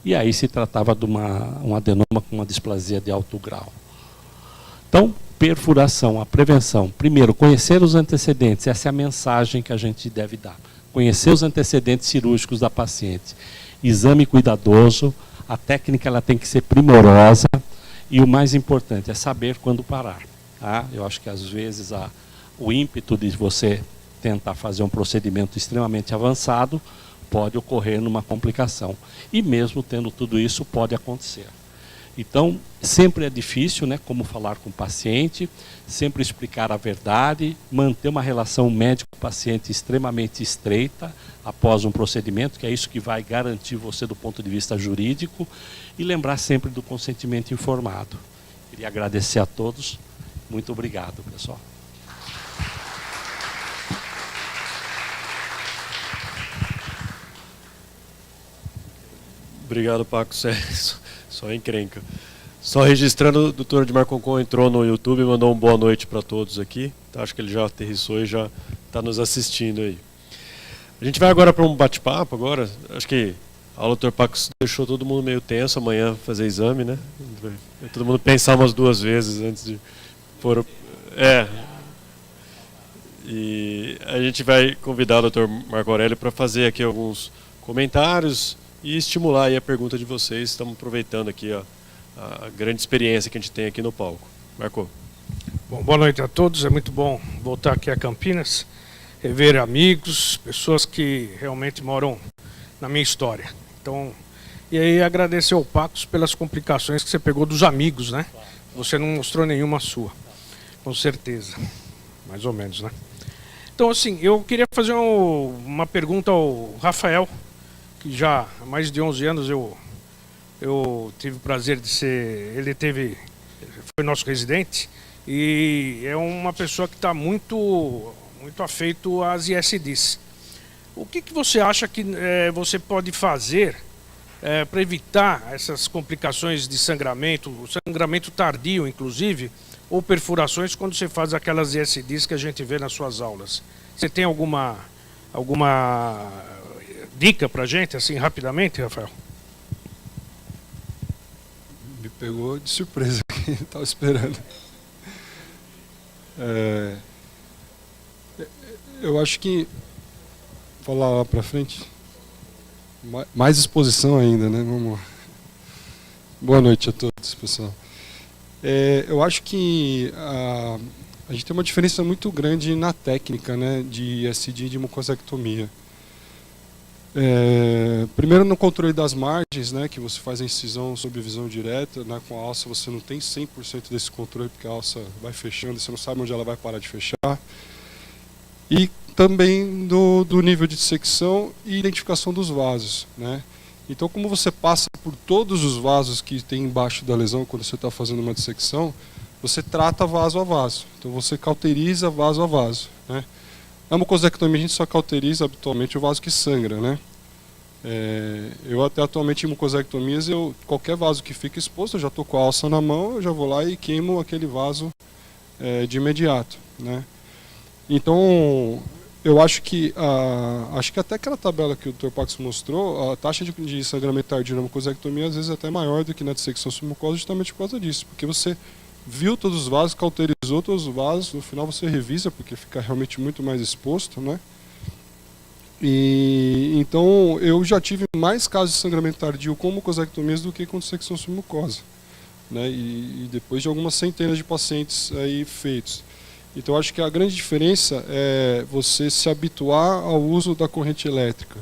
e aí se tratava de um adenoma com uma displasia de alto grau. Então, perfuração, a prevenção. Primeiro, conhecer os antecedentes, essa é a mensagem que a gente deve dar. Conhecer os antecedentes cirúrgicos da paciente. Exame cuidadoso, a técnica ela tem que ser primorosa, e o mais importante é saber quando parar. Tá? Eu acho que às vezes o ímpeto de você tentar fazer um procedimento extremamente avançado pode ocorrer numa complicação. E mesmo tendo tudo isso, pode acontecer. Então, sempre é difícil, né, como falar com o paciente, sempre explicar a verdade, manter uma relação médico-paciente extremamente estreita após um procedimento, que é isso que vai garantir você do ponto de vista jurídico, e lembrar sempre do consentimento informado. Queria agradecer a todos. Muito obrigado, pessoal. Obrigado, Paco. Só encrenca. Só registrando, o doutor Edmar Concon entrou no YouTube e mandou uma boa noite para todos aqui. Então, acho que ele já aterrissou e já está nos assistindo aí. A gente vai agora para um bate-papo agora. Acho que a aula do doutor Paco deixou todo mundo meio tenso amanhã fazer exame, né? Vai todo mundo pensar umas 2 vezes antes de pôr. E a gente vai convidar o doutor Marco Aurélio para fazer aqui alguns comentários e estimular aí a pergunta de vocês. Estamos aproveitando aqui a grande experiência que a gente tem aqui no palco. Marco. Bom, boa noite a todos. É muito bom voltar aqui a Campinas, rever amigos, pessoas que realmente moram na minha história. Então, e aí agradecer ao Pacos pelas complicações que você pegou dos amigos, né? Você não mostrou nenhuma sua, com certeza. Mais ou menos, né? Então, assim, eu queria fazer uma pergunta ao Rafael, que já há mais de 11 anos eu tive o prazer de ser... foi nosso residente e é uma pessoa que está muito afeito às ISDs. O que você acha que você pode fazer para evitar essas complicações de sangramento tardio, inclusive, ou perfurações quando você faz aquelas ISDs que a gente vê nas suas aulas? Você tem alguma dica para a gente, assim, rapidamente, Rafael? Me pegou de surpresa, estava esperando. Eu acho que, vou lá para frente, mais exposição ainda, né? Vamos lá. Boa noite a todos, pessoal. Eu acho que a gente tem uma diferença muito grande na técnica, né, de ISD e de mucosectomia. Primeiro no controle das margens, né, que você faz a incisão sob visão direta, né, com a alça você não tem 100% desse controle, porque a alça vai fechando, você não sabe onde ela vai parar de fechar. E também do nível de dissecção e identificação dos vasos, né. Então, como você passa por todos os vasos que tem embaixo da lesão quando você está fazendo uma dissecção, você trata vaso a vaso. Então, você cauteriza vaso a vaso, né. Na mucosectomia a gente só cauteriza habitualmente o vaso que sangra, né? Eu até atualmente em mucosectomias, qualquer vaso que fica exposto, eu já estou com a alça na mão, eu já vou lá e queimo aquele vaso de imediato, né? Então, eu acho que até aquela tabela que o Dr. Pax mostrou, a taxa de sangramento tardio na mucosectomia às vezes é até maior do que na dissecção submucosa, justamente por causa disso, porque você viu todos os vasos, cauterizou todos os vasos, no final você revisa, porque fica realmente muito mais exposto, né? E então eu já tive mais casos de sangramento tardio com mucosectomias do que com dissecção submucosa, né? E depois de algumas centenas de pacientes aí feitos. Então acho que a grande diferença é você se habituar ao uso da corrente elétrica,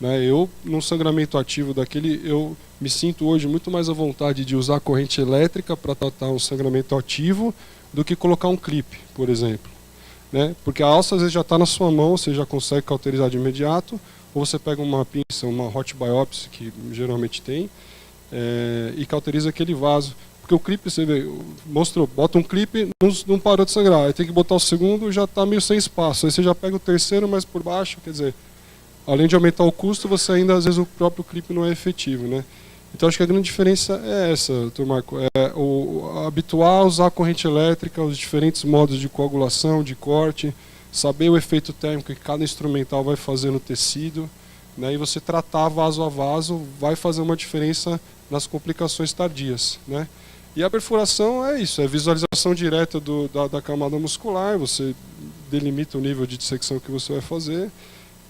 né? Eu, num sangramento ativo daquele, eu me sinto hoje muito mais à vontade de usar a corrente elétrica para tratar um sangramento ativo do que colocar um clipe, por exemplo, né? Porque a alça às vezes já está na sua mão, você já consegue cauterizar de imediato, ou você pega uma pinça, uma hot biopsy, que geralmente tem, e cauteriza aquele vaso. Porque o clipe, você vê, mostrou, bota um clipe, não parou de sangrar, aí tem que botar o segundo, já está meio sem espaço, aí você já pega o terceiro, mas por baixo, quer dizer, além de aumentar o custo, você ainda, às vezes, o próprio clipe não é efetivo, né? Então, acho que a grande diferença é essa, doutor Marco, habituar a usar a corrente elétrica, os diferentes modos de coagulação, de corte, saber o efeito térmico que cada instrumental vai fazer no tecido, né? E você tratar vaso a vaso vai fazer uma diferença nas complicações tardias, né? E a perfuração é isso, é visualização direta da camada muscular, você delimita o nível de dissecção que você vai fazer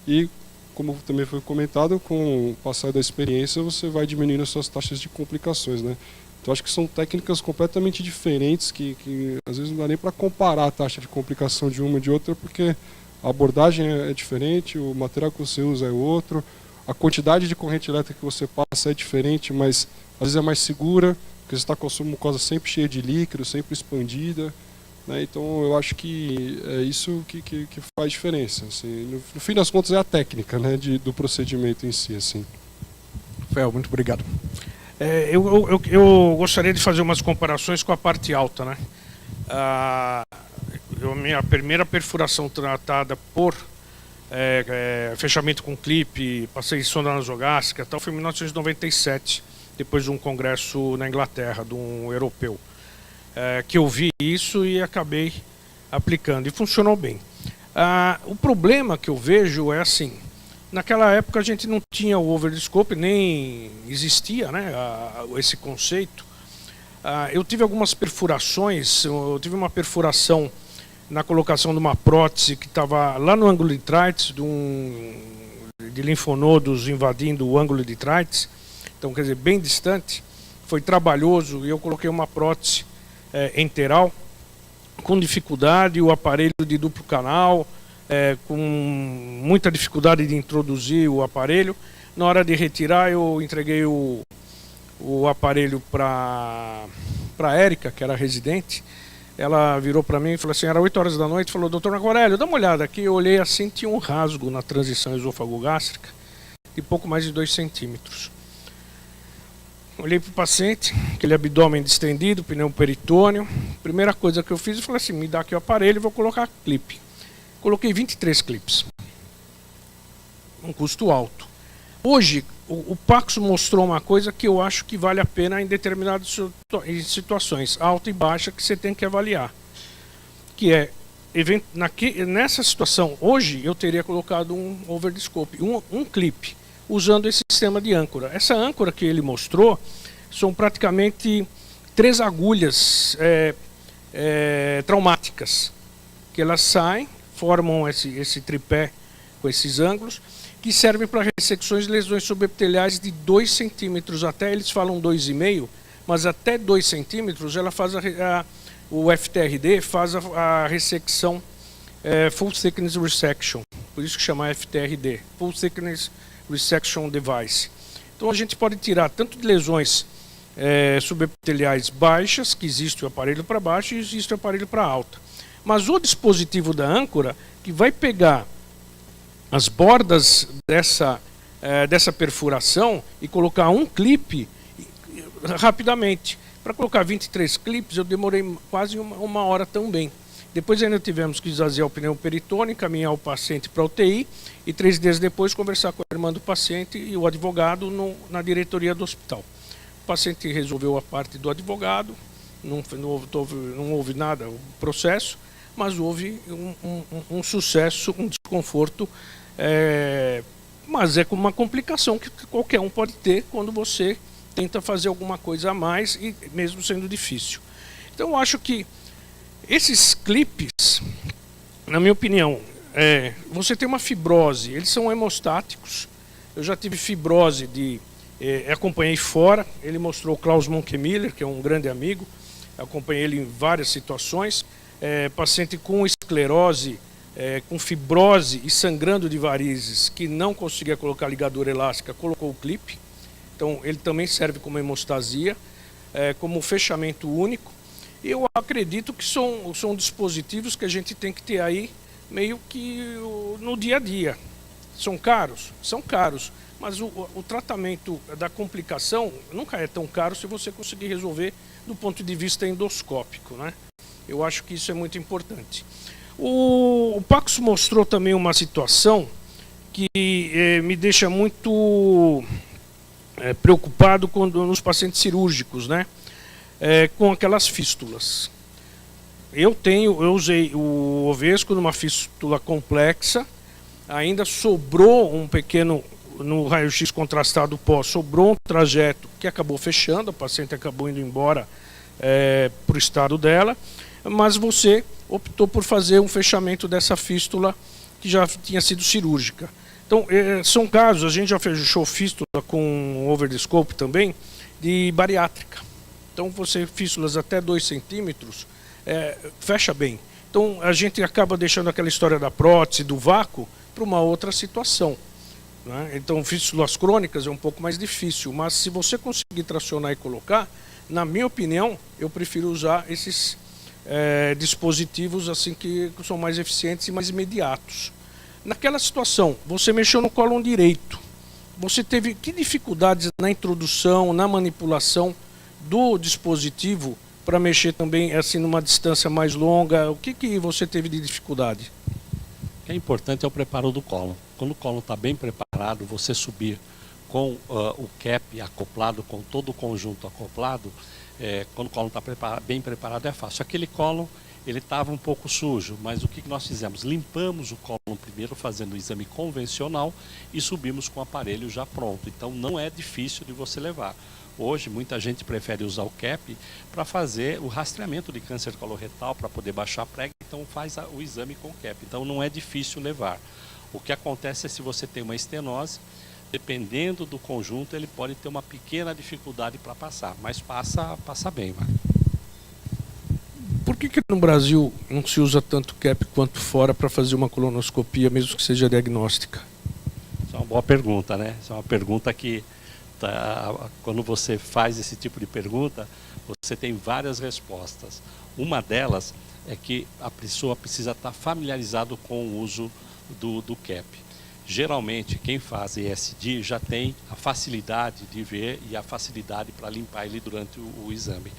e, como também foi comentado, com o passar da experiência você vai diminuindo as suas taxas de complicações, né? Então acho que são técnicas completamente diferentes que às vezes não dá nem para comparar a taxa de complicação de uma e de outra, porque a abordagem é diferente, o material que você usa é outro, a quantidade de corrente elétrica que você passa é diferente, mas às vezes é mais segura, porque você está com a sua mucosa sempre cheia de líquido, sempre expandida, né? Então eu acho que é isso que faz diferença. Assim. No fim das contas é a técnica, né, do procedimento em si. Assim. Rafael, muito obrigado. Eu gostaria de fazer umas comparações com a parte alta, né? Minha primeira perfuração tratada por fechamento com clipe, passei sonda nasogástrica, tal, foi em 1997, depois de um congresso na Inglaterra, de um europeu, que eu vi isso e acabei aplicando, e funcionou bem. O problema que eu vejo é assim, naquela época a gente não tinha o over the scope, nem existia, né, esse conceito. Eu tive algumas perfurações, eu tive uma perfuração na colocação de uma prótese que estava lá no ângulo de Treitz, de linfonodos invadindo o ângulo de Treitz, então quer dizer, bem distante, foi trabalhoso, e eu coloquei uma prótese enteral, com dificuldade, o aparelho de duplo canal, com muita dificuldade de introduzir o aparelho. Na hora de retirar, eu entreguei o aparelho para a Érica, que era residente. Ela virou para mim e falou assim, era 8 horas da noite, falou, doutor Marco Aurélio, dá uma olhada aqui. Eu olhei assim, tinha um rasgo na transição esôfago-gástrica de pouco mais de 2 centímetros. Olhei para o paciente, aquele abdômen distendido, pneu peritônio. Primeira coisa que eu fiz, eu falei assim, me dá aqui o aparelho e vou colocar clipe. Coloquei 23 clipes. Um custo alto. Hoje, o Paxo mostrou uma coisa que eu acho que vale a pena em determinadas situações, alta e baixa, que você tem que avaliar. Que é, nessa situação, hoje eu teria colocado um over the scope, um clipe, usando esse sistema de âncora. Essa âncora que ele mostrou são praticamente 3 agulhas traumáticas, que elas saem, formam esse tripé com esses ângulos, que servem para ressecções de lesões subepiteliais de 2 centímetros, até eles falam 2,5, mas até 2 centímetros ela faz o FTRD faz a ressecção Full Thickness Resection, por isso que chama FTRD, Full Thickness Resection Device. Então a gente pode tirar tanto de lesões subepiteliais baixas, que existe o aparelho para baixo e existe o aparelho para alta. Mas o dispositivo da âncora, que vai pegar as bordas dessa perfuração e colocar um clipe rapidamente. Para colocar 23 clipes, eu demorei quase uma hora também. Depois ainda tivemos que esvaziar o pneu peritônio, encaminhar o paciente para a UTI e 3 dias depois conversar com a irmã do paciente e o advogado na diretoria do hospital. O paciente resolveu a parte do advogado, não houve nada, o processo, mas houve um sucesso, um desconforto, mas é como uma complicação que qualquer um pode ter quando você tenta fazer alguma coisa a mais, e mesmo sendo difícil. Então eu acho que esses clipes, na minha opinião, você tem uma fibrose, eles são hemostáticos. Eu já tive fibrose acompanhei fora, ele mostrou o Klaus Monkemiller, que é um grande amigo, acompanhei ele em várias situações, paciente com esclerose, com fibrose e sangrando de varizes, que não conseguia colocar ligadura elástica, colocou o clipe. Então ele também serve como hemostasia, como fechamento único. E eu acredito que são dispositivos que a gente tem que ter aí meio que no dia a dia. São caros? São caros, mas o tratamento da complicação nunca é tão caro se você conseguir resolver do ponto de vista endoscópico, né? Eu acho que isso é muito importante. O Paxo mostrou também uma situação que me deixa muito preocupado nos pacientes cirúrgicos, né? Com aquelas fístulas. Eu usei o Ovesco numa fístula complexa, ainda sobrou um pequeno, no raio-x contrastado pós, sobrou um trajeto que acabou fechando, a paciente acabou indo embora para o estado dela, mas você optou por fazer um fechamento dessa fístula que já tinha sido cirúrgica. Então, são casos, a gente já fechou fístula com over the scope também, de bariátrica. Então, fístulas até 2 centímetros, fecha bem. Então, a gente acaba deixando aquela história da prótese, do vácuo, para uma outra situação, né? Então, fístulas crônicas é um pouco mais difícil, mas se você conseguir tracionar e colocar, na minha opinião, eu prefiro usar esses dispositivos assim que são mais eficientes e mais imediatos. Naquela situação, você mexeu no cólon direito. Você teve que dificuldades na introdução, na manipulação do dispositivo para mexer também assim numa distância mais longa? O que você teve de dificuldade? O que é importante é o preparo do cólon. Quando o cólon está bem preparado, você subir com o cap acoplado, com todo o conjunto acoplado, quando o cólon está bem preparado é fácil. Aquele cólon, ele estava um pouco sujo, mas o que nós fizemos? Limpamos o cólon primeiro fazendo o exame convencional e subimos com o aparelho já pronto. Então não é difícil de você levar. Hoje muita gente prefere usar o cap para fazer o rastreamento de câncer coloretal, para poder baixar a prega, então faz o exame com o cap. Então não é difícil levar. O que acontece é se você tem uma estenose, dependendo do conjunto, ele pode ter uma pequena dificuldade para passar, mas passa bem, Marco. Por que no Brasil não se usa tanto cap quanto fora para fazer uma colonoscopia, mesmo que seja diagnóstica? Isso é uma boa pergunta, né? Isso é uma pergunta que, quando você faz esse tipo de pergunta, você tem várias respostas. Uma delas é que a pessoa precisa estar familiarizado com o uso do cap. Geralmente, quem faz ESD já tem a facilidade de ver e a facilidade para limpar ele durante o exame.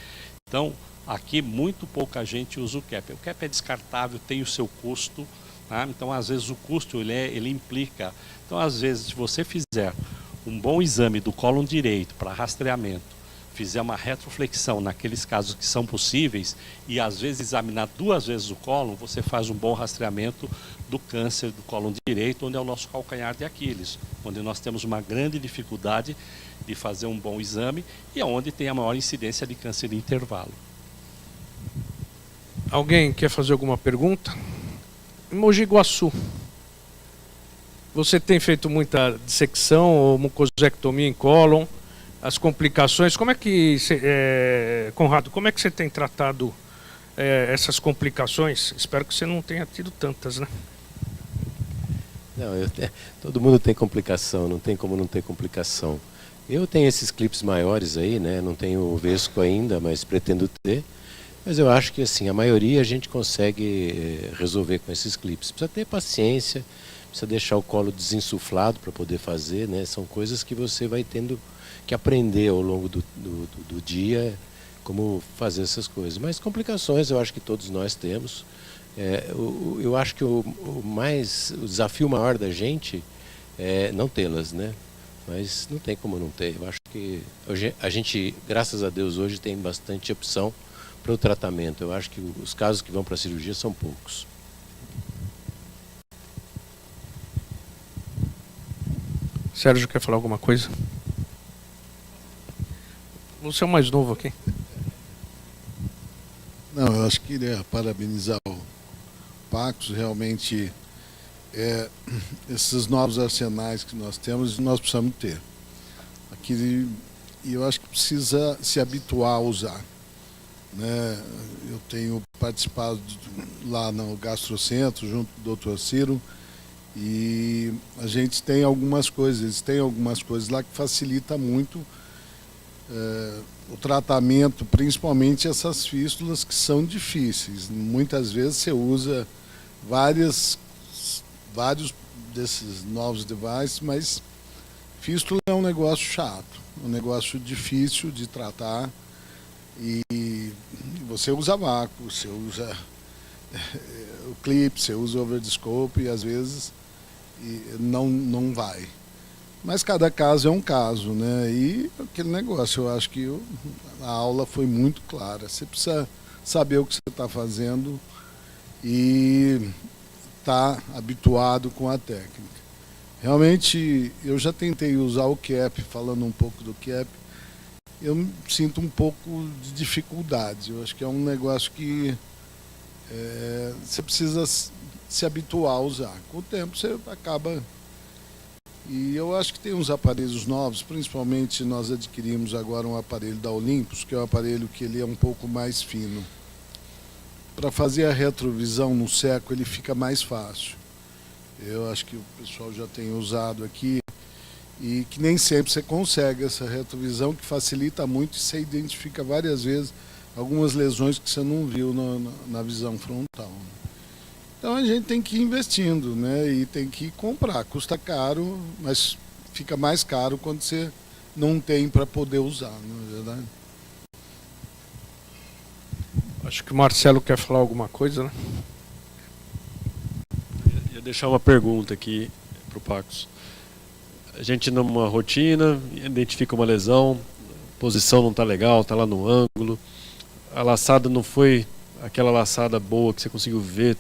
Então, aqui muito pouca gente usa o cap. O cap é descartável, tem o seu custo, tá? Então às vezes o custo ele implica. Então às vezes se você fizer um bom exame do cólon direito para rastreamento, fizer uma retroflexão naqueles casos que são possíveis e às vezes examinar 2 vezes o cólon, você faz um bom rastreamento do câncer do cólon direito, onde é o nosso calcanhar de Aquiles, onde nós temos uma grande dificuldade de fazer um bom exame e é onde tem a maior incidência de câncer de intervalo. Alguém quer fazer alguma pergunta? Em Mogi Guaçu, você tem feito muita dissecção ou mucosectomia em cólon? As complicações, como é que, Conrado, como é que você tem tratado essas complicações? Espero que você não tenha tido tantas, né? Não, todo mundo tem complicação, não tem como não ter complicação. Eu tenho esses clipes maiores aí, né? Não tenho o Vesco ainda, mas pretendo ter. Mas eu acho que assim, a maioria a gente consegue resolver com esses clipes. Precisa ter paciência, precisa deixar o colo desinsuflado para poder fazer, né? São coisas que você vai tendo que aprender ao longo do dia, como fazer essas coisas. Mas complicações eu acho que todos nós temos. Eu acho que o desafio maior da gente é não tê-las, né? Mas não tem como não ter. Eu acho que hoje, a gente, graças a Deus, hoje tem bastante opção para o tratamento. Eu acho que os casos que vão para a cirurgia são poucos. Sérgio quer falar alguma coisa? Você é o mais novo aqui. Não, eu acho que queria parabenizar o Pacos, realmente esses novos arsenais que nós temos, nós precisamos ter. E eu acho que precisa se habituar a usar. Né? Eu tenho participado lá no Gastrocentro, junto do Dr. Ciro, e a gente tem algumas coisas, eles têm algumas coisas lá que facilita muito o tratamento, principalmente essas fístulas que são difíceis. Muitas vezes você usa vários desses novos devices, mas fístula é um negócio chato, um negócio difícil de tratar, e você usa vácuo, você usa o clipe, você usa o over-the-scope e às vezes não vai. Mas cada caso é um caso, né? E aquele negócio, eu acho que a aula foi muito clara. Você precisa saber o que você está fazendo e estar habituado com a técnica. Realmente, eu já tentei usar o cap, falando um pouco do cap, eu sinto um pouco de dificuldade. Eu acho que é um negócio que você precisa se habituar a usar. Com o tempo você acaba... E eu acho que tem uns aparelhos novos, principalmente nós adquirimos agora um aparelho da Olympus, que é um aparelho que ele é um pouco mais fino. Para fazer a retrovisão no seco ele fica mais fácil. Eu acho que o pessoal já tem usado aqui e que nem sempre você consegue essa retrovisão, que facilita muito e você identifica várias vezes algumas lesões que você não viu na visão frontal. Então a gente tem que ir investindo, né? E tem que comprar. Custa caro, mas fica mais caro quando você não tem para poder usar, não é verdade? Acho que o Marcelo quer falar alguma coisa, né? Eu ia deixar uma pergunta aqui para o Pacos. A gente numa rotina, identifica uma lesão, a posição não está legal, está lá no ângulo, a laçada não foi aquela laçada boa que você conseguiu ver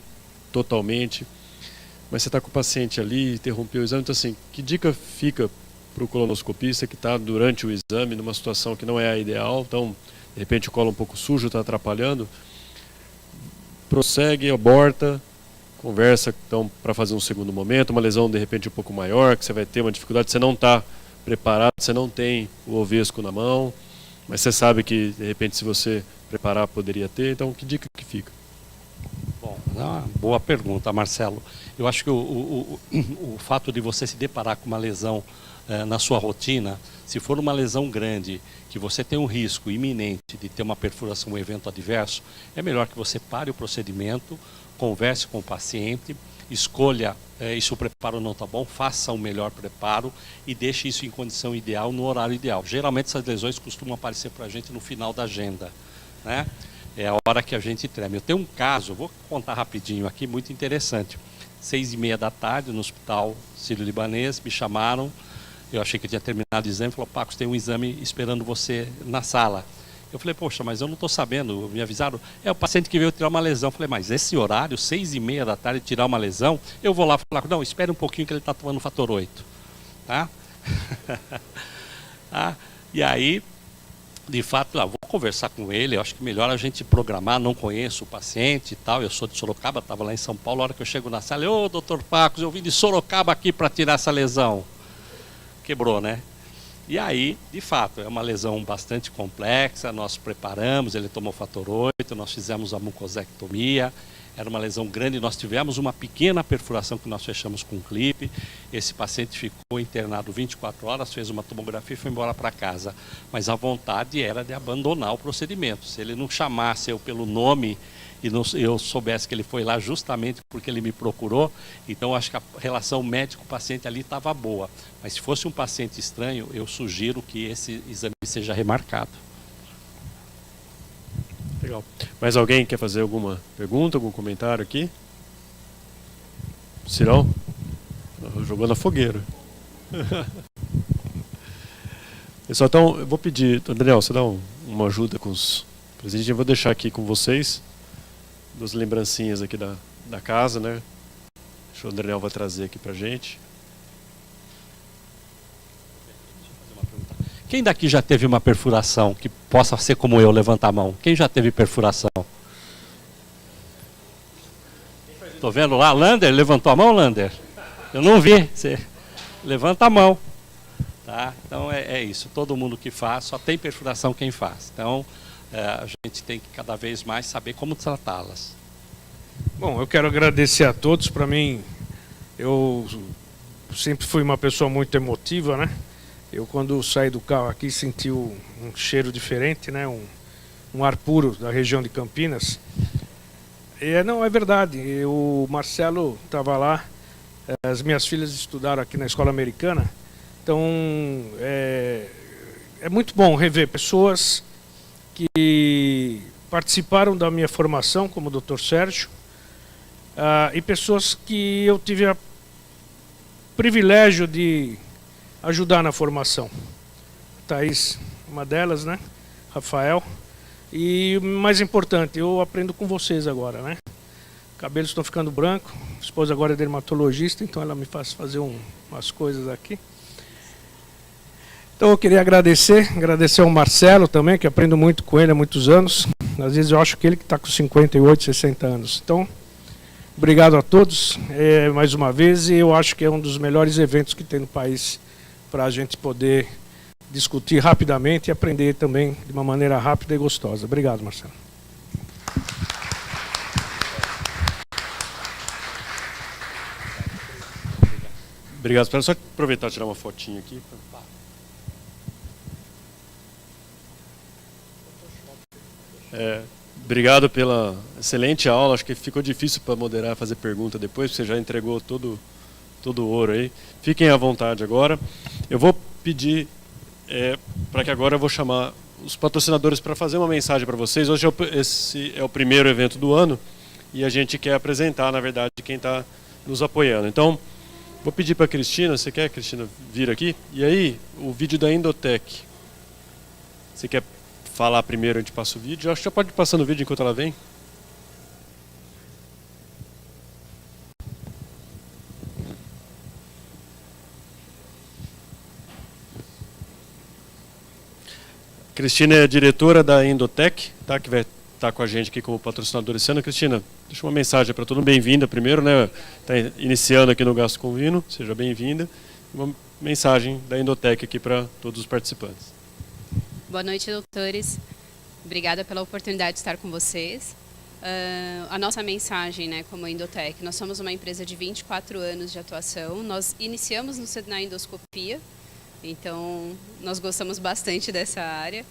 totalmente, mas você está com o paciente ali, interrompeu o exame, então assim, que dica fica para o colonoscopista que está durante o exame numa situação que não é a ideal, então de repente o colo um pouco sujo está atrapalhando, prossegue, aborta, conversa então para fazer um segundo momento, uma lesão de repente um pouco maior, que você vai ter uma dificuldade, você não está preparado, você não tem o ovesco na mão, mas você sabe que de repente se você preparar poderia ter, então que dica que fica? Bom, boa pergunta, Marcelo. Eu acho que o fato de você se deparar com uma lesão na sua rotina, se for uma lesão grande, que você tem um risco iminente de ter uma perfuração, um evento adverso, é melhor que você pare o procedimento, converse com o paciente, escolha, se o preparo não está bom, faça um melhor preparo e deixe isso em condição ideal, no horário ideal. Geralmente essas lesões costumam aparecer para a gente no final da agenda, né? É a hora que a gente treme. Eu tenho um caso, vou contar rapidinho aqui, muito interessante. 6h30 da tarde, no Hospital Sírio-Libanês, me chamaram, eu achei que eu tinha terminado o exame, falou, Pacos, tem um exame esperando você na sala. Eu falei, poxa, mas eu não estou sabendo, me avisaram, é o paciente que veio tirar uma lesão. Eu falei, mas esse horário, 6h30 da tarde, tirar uma lesão, eu vou lá falar, não, espere um pouquinho que ele está tomando fator 8. Tá? E aí, de fato, vou conversar com ele, eu acho que melhor a gente programar, não conheço o paciente e tal, eu sou de Sorocaba, estava lá em São Paulo, a hora que eu chego na sala, ô, doutor Pacos, eu vim de Sorocaba aqui para tirar essa lesão. Quebrou, né? E aí, de fato, é uma lesão bastante complexa, nós preparamos, ele tomou fator 8, nós fizemos a mucosectomia, era uma lesão grande, nós tivemos uma pequena perfuração que nós fechamos com um clipe, esse paciente ficou internado 24 horas, fez uma tomografia e foi embora para casa, mas a vontade era de abandonar o procedimento, se ele não chamasse eu pelo nome e eu soubesse que ele foi lá justamente porque ele me procurou, então acho que a relação médico-paciente ali estava boa. Mas se fosse um paciente estranho, eu sugiro que esse exame seja remarcado. Legal. Mais alguém quer fazer alguma pergunta, algum comentário aqui? Cirão? Jogou na fogueira. Pessoal, então eu vou pedir, Daniel, você dá uma ajuda com os presentes, eu vou deixar aqui com vocês. Duas lembrancinhas aqui da casa, né? Acho que o Daniel vai trazer aqui pra gente. Quem daqui já teve uma perfuração que possa ser como eu, levantar a mão? Quem já teve perfuração? Estou vendo lá, Lander, levantou a mão, Lander? Eu não vi, você levanta a mão. Tá? Então é isso, todo mundo que faz, só tem perfuração quem faz. Então a gente tem que cada vez mais saber como tratá-las. Bom, eu quero agradecer a todos. Para mim, eu sempre fui uma pessoa muito emotiva, né? Eu, quando saí do carro aqui, senti um cheiro diferente, né? Um ar puro da região de Campinas. Não, é verdade. O Marcelo estava lá, as minhas filhas estudaram aqui na escola americana. Então, é muito bom rever pessoas que participaram da minha formação, como o Dr. Sérgio, e pessoas que eu tive o privilégio de ajudar na formação. Thaís, uma delas, né? Rafael. E o mais importante, eu aprendo com vocês agora, né? Cabelos estão ficando brancos, a esposa agora é dermatologista, então ela me faz fazer umas coisas aqui. Então eu queria agradecer ao Marcelo também, que aprendo muito com ele há muitos anos. Às vezes eu acho que ele que está com 58, 60 anos. Então, obrigado a todos mais uma vez, e eu acho que é um dos melhores eventos que tem no país para a gente poder discutir rapidamente e aprender também de uma maneira rápida e gostosa. Obrigado, Marcelo. Obrigado. Espero só aproveitar e tirar uma fotinha aqui. Obrigado pela excelente aula. Acho que ficou difícil para moderar, fazer pergunta depois, porque você já entregou todo o ouro aí. Fiquem à vontade agora. Eu vou pedir para que agora eu vou chamar os patrocinadores para fazer uma mensagem para vocês. Hoje esse é o primeiro evento do ano e a gente quer apresentar, na verdade, quem está nos apoiando. Então, vou pedir para a Cristina, você quer, Cristina, vir aqui? E aí, o vídeo da Endotech. Você quer falar primeiro, a gente passa o vídeo? Acho que já pode ir passando o vídeo enquanto ela vem. Cristina é diretora da Endotech, tá, que vai estar com a gente aqui como patrocinadora esse ano. Cristina, deixa uma mensagem para todo mundo. Bem-vinda primeiro, né? Está iniciando aqui no Gasto Convino, seja bem-vinda. Uma mensagem da Endotech aqui para todos os participantes. Boa noite, doutores. Obrigada pela oportunidade de estar com vocês. A nossa mensagem, né, como Endotech, nós somos uma empresa de 24 anos de atuação. Nós iniciamos na endoscopia, então nós gostamos bastante dessa área.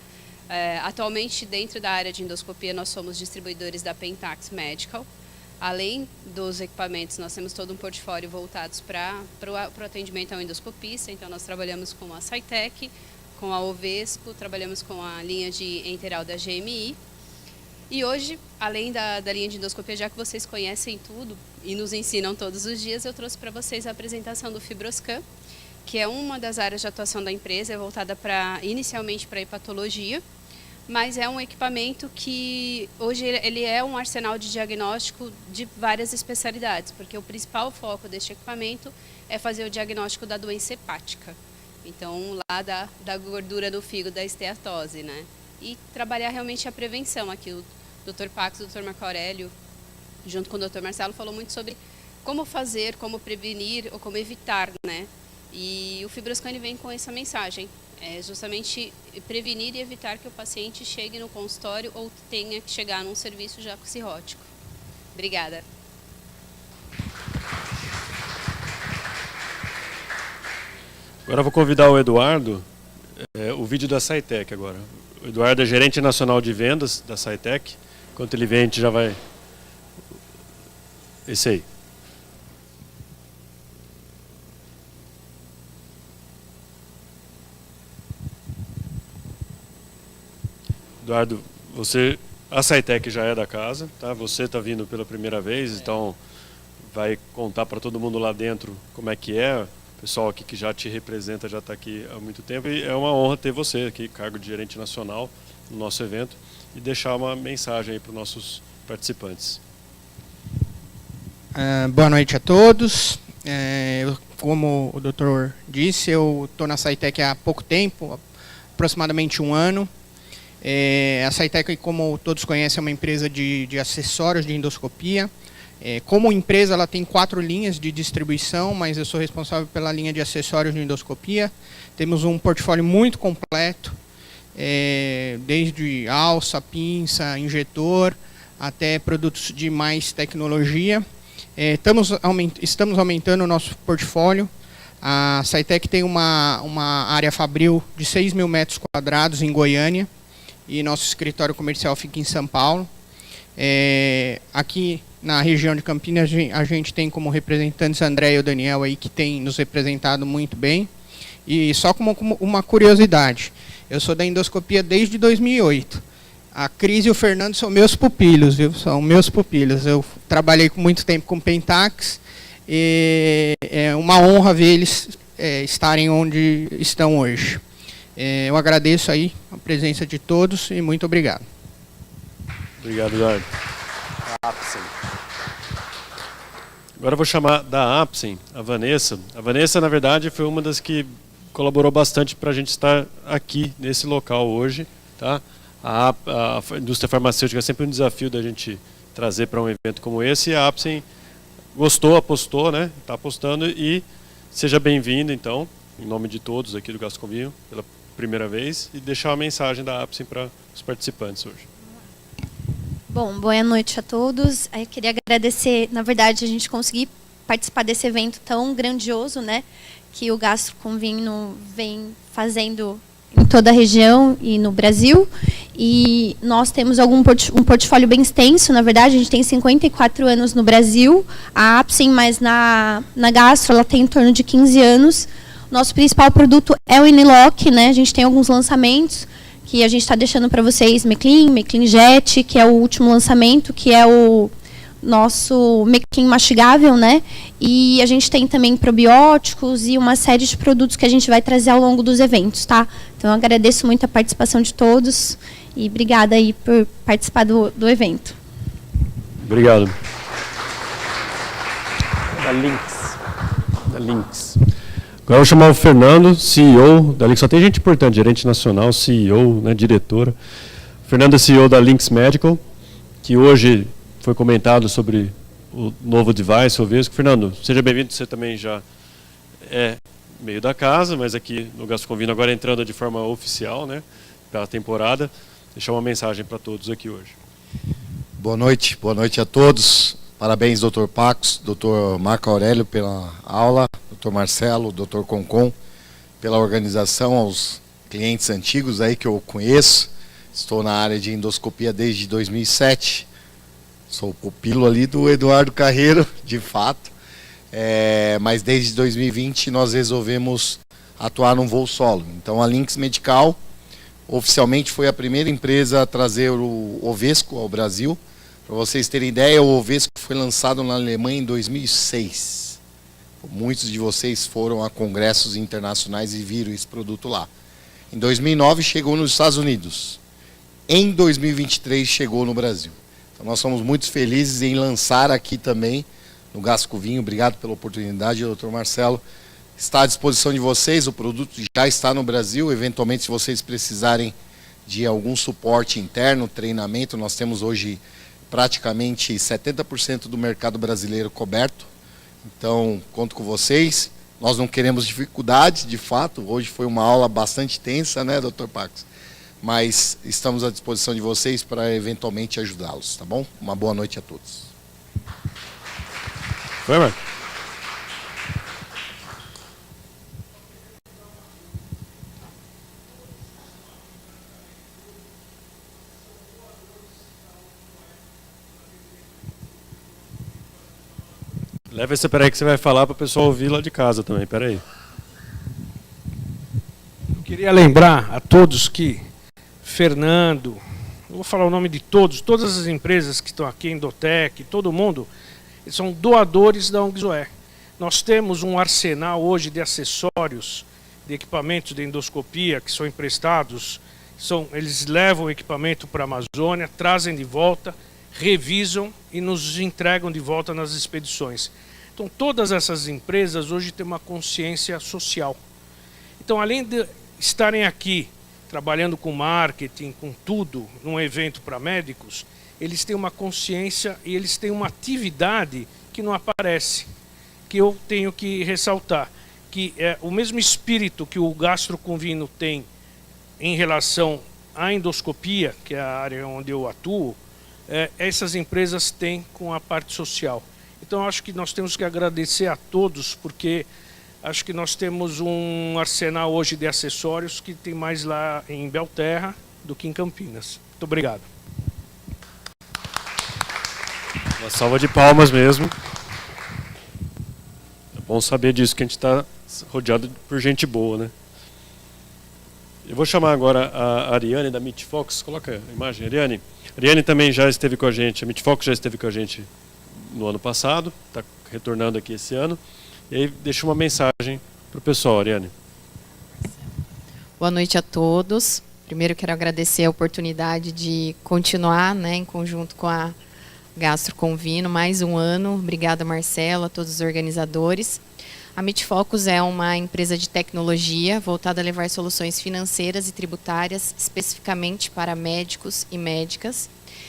Atualmente, dentro da área de endoscopia, nós somos distribuidores da Pentax Medical. Além dos equipamentos, nós temos todo um portfólio voltados para o atendimento ao endoscopista. Então, nós trabalhamos com a Cytec, com a Ovesco, trabalhamos com a linha de enteral da GMI. E hoje, além da linha de endoscopia, já que vocês conhecem tudo e nos ensinam todos os dias, eu trouxe para vocês a apresentação do Fibroscan, que é uma das áreas de atuação da empresa, é voltada inicialmente para a hepatologia, mas é um equipamento que hoje ele é um arsenal de diagnóstico de várias especialidades, porque o principal foco deste equipamento é fazer o diagnóstico da doença hepática. Então, lá da gordura do fígado, da esteatose, né? E trabalhar realmente a prevenção. Aqui o Dr. Pax, o Dr. Marco Aurélio, junto com o Dr. Marcelo, falou muito sobre como fazer, como prevenir ou como evitar, né? E o Fibroscan vem com essa mensagem, justamente prevenir e evitar que o paciente chegue no consultório ou tenha que chegar num serviço já cirrótico. Obrigada. Agora eu vou convidar o Eduardo, o vídeo da Cytec agora. O Eduardo é gerente nacional de vendas da Cytec. Enquanto ele vem, a gente já vai... Esse aí. Eduardo, a Cytec já é da casa, tá? Você está vindo pela primeira vez, então vai contar para todo mundo lá dentro como é que é. O pessoal aqui que já te representa já está aqui há muito tempo e é uma honra ter você aqui, cargo de gerente nacional no nosso evento, e deixar uma mensagem aí para os nossos participantes. Boa noite a todos. Como o doutor disse, eu estou na Cytec há pouco tempo, aproximadamente 1 ano. A Cytec, como todos conhecem, é uma empresa de acessórios de endoscopia. Como empresa, ela tem 4 linhas de distribuição, mas eu sou responsável pela linha de acessórios de endoscopia. Temos um portfólio muito completo, desde alça, pinça, injetor, até produtos de mais tecnologia. Estamos aumentando o nosso portfólio. A Cytec tem uma área fabril de 6 mil metros quadrados em Goiânia, e nosso escritório comercial fica em São Paulo. Aqui na região de Campinas, a gente tem como representantes André e o Daniel, aí, que tem nos representado muito bem. E só como uma curiosidade, eu sou da endoscopia desde 2008. A Cris e o Fernando são meus pupilos, viu? São meus pupilos. Eu trabalhei muito tempo com Pentax e é uma honra ver eles estarem onde estão hoje. Eu agradeço aí a presença de todos e muito obrigado. Obrigado, Eduardo. Agora eu vou chamar da Apsen a Vanessa. A Vanessa, na verdade, foi uma das que colaborou bastante para a gente estar aqui nesse local hoje, tá? A indústria farmacêutica é sempre um desafio da gente trazer para um evento como esse. E a Apsen gostou, apostou, né? Está apostando, e seja bem-vindo, então, em nome de todos aqui do Gasto Convino, pela primeira vez, e deixar uma mensagem da Apsen para os participantes hoje. Bom, boa noite a todos. Eu queria agradecer, na verdade, a gente conseguir participar desse evento tão grandioso, né, que o Gastro com Vinho vem fazendo em toda a região e no Brasil. E nós temos um portfólio bem extenso, na verdade, a gente tem 54 anos no Brasil, a Apsen, mas na Gastro ela tem em torno de 15 anos. Nosso principal produto é o Iniloc, né? A gente tem alguns lançamentos que a gente está deixando para vocês, Meclean Jet, que é o último lançamento, que é o nosso Meclean mastigável, né? E a gente tem também probióticos e uma série de produtos que a gente vai trazer ao longo dos eventos, tá? Então eu agradeço muito a participação de todos e obrigada aí por participar do evento. Obrigado. Da Lynx. Agora eu vou chamar o Fernando, CEO da Lynx. Só tem gente importante, gerente nacional, CEO, né, diretora. Fernando é CEO da Lynx Medical, que hoje foi comentado sobre o novo device, o Ovesco. Fernando, seja bem-vindo, você também já é meio da casa, mas aqui no Gastro com Vinho agora entrando de forma oficial, né, pela temporada. Deixar uma mensagem para todos aqui hoje. Boa noite a todos. Parabéns, Dr. Pacos, Dr. Marco Aurélio pela aula, Dr. Marcelo, Dr. Concon pela organização, aos clientes antigos aí que eu conheço. Estou na área de endoscopia desde 2007. Sou pupilo ali do Eduardo Carreiro, de fato. Mas desde 2020 nós resolvemos atuar num voo solo. Então a Lynx Medical oficialmente foi a primeira empresa a trazer o Ovesco ao Brasil. Para vocês terem ideia, o Ovesco foi lançado na Alemanha em 2006. Muitos de vocês foram a congressos internacionais e viram esse produto lá. Em 2009 chegou nos Estados Unidos. Em 2023 chegou no Brasil. Então nós somos muito felizes em lançar aqui também no Gastro com Vinho. Obrigado pela oportunidade, Dr. Marcelo. Está à disposição de vocês, o produto já está no Brasil. Eventualmente, se vocês precisarem de algum suporte interno, treinamento, nós temos hoje praticamente 70% do mercado brasileiro coberto. Então, conto com vocês. Nós não queremos dificuldades, de fato. Hoje foi uma aula bastante tensa, né, Dr. Pacos? Mas estamos à disposição de vocês para eventualmente ajudá-los, tá bom? Uma boa noite a todos. Foi, Marco? Leva esse peraí que você vai falar para o pessoal ouvir lá de casa também, peraí. Eu queria lembrar a todos que Fernando, eu vou falar o nome de todas as empresas que estão aqui, Endotec, todo mundo, eles são doadores da ONG Zoé. Nós temos um arsenal hoje de acessórios, de equipamentos de endoscopia que são emprestados, eles levam o equipamento para a Amazônia, trazem de volta, revisam e nos entregam de volta nas expedições. Então todas essas empresas hoje têm uma consciência social. Então além de estarem aqui trabalhando com marketing, com tudo, num evento para médicos, eles têm uma consciência e eles têm uma atividade que não aparece, que eu tenho que ressaltar, que é o mesmo espírito que o Gastro com Vinho tem em relação à endoscopia, que é a área onde eu atuo, essas empresas têm com a parte social. Então acho que nós temos que agradecer a todos, porque acho que nós temos um arsenal hoje de acessórios que tem mais lá em Belterra do que em Campinas. Muito obrigado. Uma salva de palmas mesmo. É bom saber disso, que a gente está rodeado por gente boa, né? Eu vou chamar agora a Ariane da Meatfox. Coloca a imagem, Ariane. A Ariane também já esteve com a gente, a Meatfox já esteve com a gente no ano passado, está retornando aqui esse ano. E aí deixa uma mensagem para o pessoal, Ariane. Boa noite a todos. Primeiro quero agradecer a oportunidade de continuar, né, em conjunto com a Gastro com Vinho, mais um ano. Obrigada, Marcelo, a todos os organizadores. A Meatfocus é uma empresa de tecnologia voltada a levar soluções financeiras e tributárias especificamente para médicos e médicas.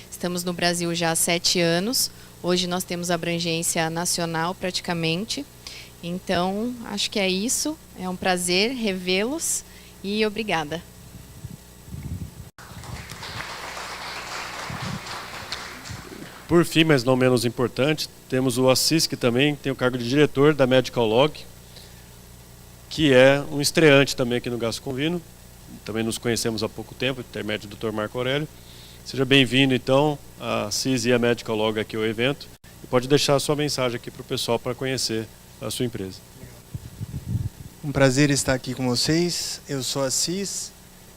Estamos no Brasil já há 7 anos. Hoje nós temos abrangência nacional praticamente. Então, acho que é isso. É um prazer revê-los e obrigada. por fim, mas não menos importante, temos o Assis, que também tem o cargo de diretor da Medical Log, que é um estreante também aqui no Gastro Convino. Também nos conhecemos há pouco tempo, intermédio do Dr. Marco Aurélio. Seja bem-vindo, então, a Assis e a Medical Log aqui ao evento. E pode deixar a sua mensagem aqui para o pessoal para conhecer a sua empresa. Um prazer estar aqui com vocês. Eu sou Assis,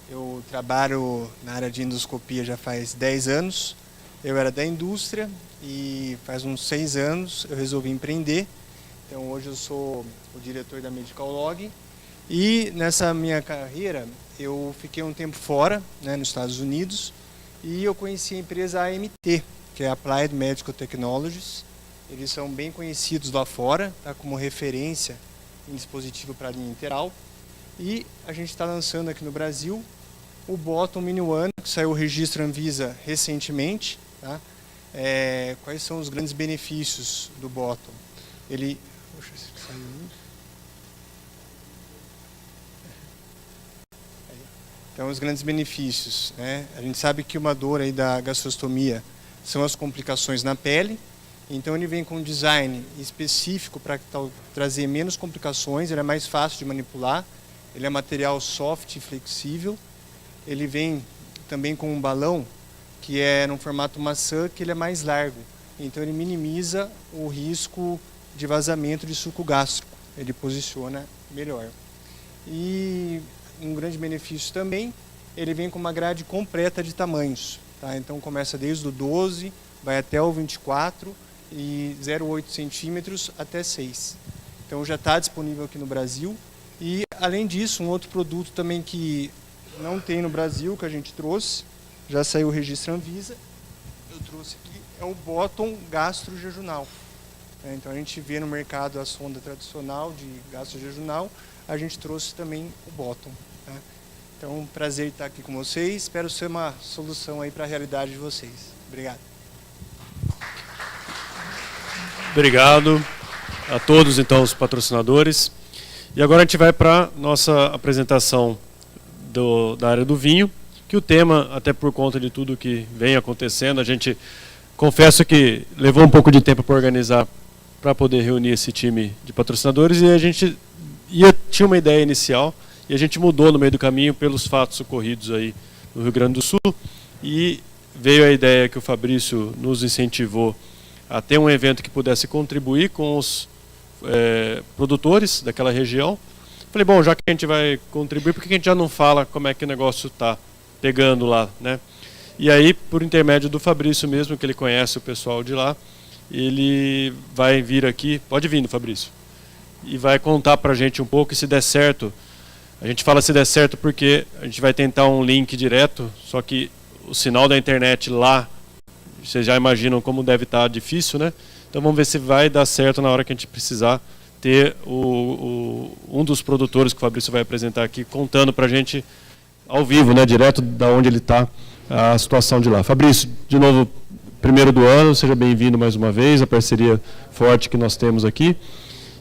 eu trabalho na área de endoscopia já faz 10 anos. Eu era da indústria e faz uns 6 anos eu resolvi empreender. Então hoje eu sou o diretor da Medical Log. E nessa minha carreira eu fiquei um tempo fora, né, nos Estados Unidos, e eu conheci a empresa AMT, que é Applied Medical Technologies. Eles são bem conhecidos lá fora, tá, como referência em dispositivo para linha interal. E a gente está lançando aqui no Brasil o Bottom Mini One, que saiu o registro Anvisa recentemente. Tá? Quais são os grandes benefícios do Bottom? Ele... Poxa, esse saiu. Então, os grandes benefícios, né? A gente sabe que uma dor aí da gastrostomia são as complicações na pele. Então, ele vem com um design específico para trazer menos complicações. Ele é mais fácil de manipular. Ele é material soft e flexível. Ele vem também com um balão que é no formato maçã, que ele é mais largo. Então, ele minimiza o risco de vazamento de suco gástrico. Ele posiciona melhor. E um grande benefício também, ele vem com uma grade completa de tamanhos. Tá? Então começa desde o 12, vai até o 24 e 0,8 centímetros até 6. Então já está disponível aqui no Brasil. E além disso, um outro produto também que não tem no Brasil, que a gente trouxe, já saiu o registro Anvisa, eu trouxe aqui, é o Bottom Gastrojejunal. Então a gente vê no mercado a sonda tradicional de gastrojejunal, a gente trouxe também o Bottom. Tá? Então, um prazer estar aqui com vocês. Espero ser uma solução aí para a realidade de vocês. Obrigado. Obrigado a todos, então, os patrocinadores. E agora a gente vai para a nossa apresentação da área do vinho, que o tema, até por conta de tudo que vem acontecendo, a gente, confesso que levou um pouco de tempo para organizar, para poder reunir esse time de patrocinadores, e a gente tinha uma ideia inicial e a gente mudou no meio do caminho pelos fatos ocorridos aí no Rio Grande do Sul, e veio a ideia que o Fabrício nos incentivou a ter um evento que pudesse contribuir com os produtores daquela região. Falei, bom, já que a gente vai contribuir, por que a gente já não fala como é que o negócio está pegando lá, né? E aí, por intermédio do Fabrício mesmo, que ele conhece o pessoal de lá, ele vai vir aqui, pode vir, Fabrício, e vai contar para a gente um pouco, e se der certo, a gente fala se der certo porque a gente vai tentar um link direto, só que o sinal da internet lá, vocês já imaginam como deve estar difícil, né? Então vamos ver se vai dar certo na hora que a gente precisar ter um dos produtores que o Fabrício vai apresentar aqui, contando para a gente ao vivo, né, direto da onde ele está, a situação de lá. Fabrício, de novo, primeiro do ano, seja bem-vindo mais uma vez, a parceria forte que nós temos aqui.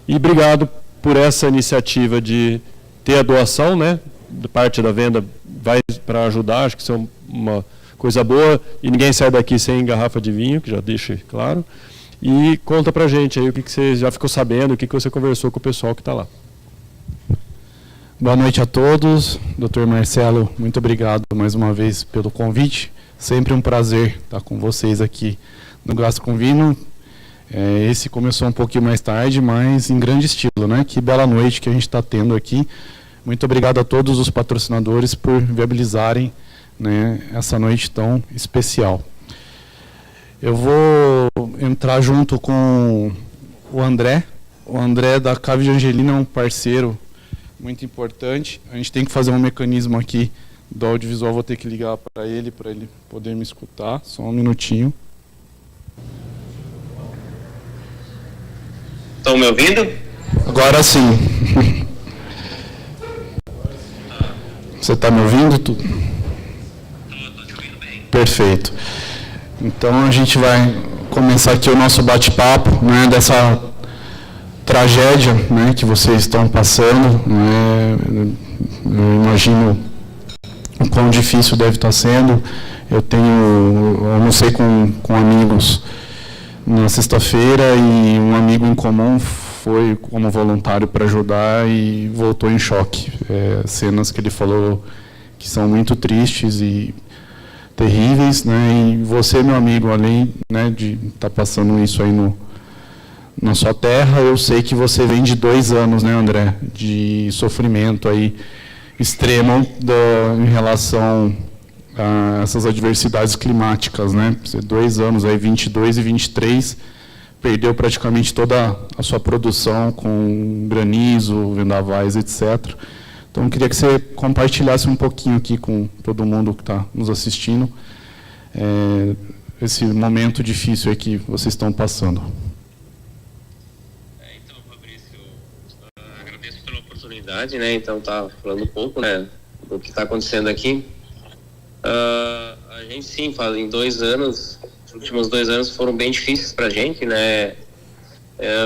E obrigado por essa iniciativa de ter a doação, né? De parte da venda vai para ajudar, acho que isso é uma coisa boa. E ninguém sai daqui sem garrafa de vinho, que já deixa claro. E conta pra gente aí o que você já ficou sabendo, o que você conversou com o pessoal que está lá. Boa noite a todos. Dr. Marcelo, muito obrigado mais uma vez pelo convite. Sempre um prazer estar com vocês aqui no Gastro Convino. Esse começou um pouquinho mais tarde, mas em grande estilo, né? Que bela noite que a gente está tendo aqui. Muito obrigado a todos os patrocinadores por viabilizarem, né, essa noite tão especial. Eu vou entrar junto com o André. O André da Cave de Angelina é um parceiro muito importante. A gente tem que fazer um mecanismo aqui do audiovisual, vou ter que ligar para ele poder me escutar. Só um minutinho. Estão me ouvindo? Agora sim. Você está me ouvindo? Estou te ouvindo bem. Perfeito. Então a gente vai começar aqui o nosso bate-papo, né, dessa tragédia, né, que vocês estão passando. Né, eu imagino o quão difícil deve estar sendo. Eu almocei com amigos na sexta-feira e um amigo em comum foi como voluntário para ajudar e voltou em choque. Cenas que ele falou que são muito tristes e terríveis, né? E você, meu amigo, além, né, de estar passando isso aí na sua terra, eu sei que você vem de 2 anos, né, André, de sofrimento aí extremo em relação a essas adversidades climáticas, né? Você 2 anos aí, 22 e 23, perdeu praticamente toda a sua produção com granizo, vendavais, etc. Então, eu queria que você compartilhasse um pouquinho aqui com todo mundo que está nos assistindo esse momento difícil aí que vocês estão passando. Então, Fabrício, agradeço pela oportunidade, né? Então, tá falando um pouco, né, do que está acontecendo aqui. A gente, sim, faz em 2 anos, os últimos 2 anos foram bem difíceis para a gente, né?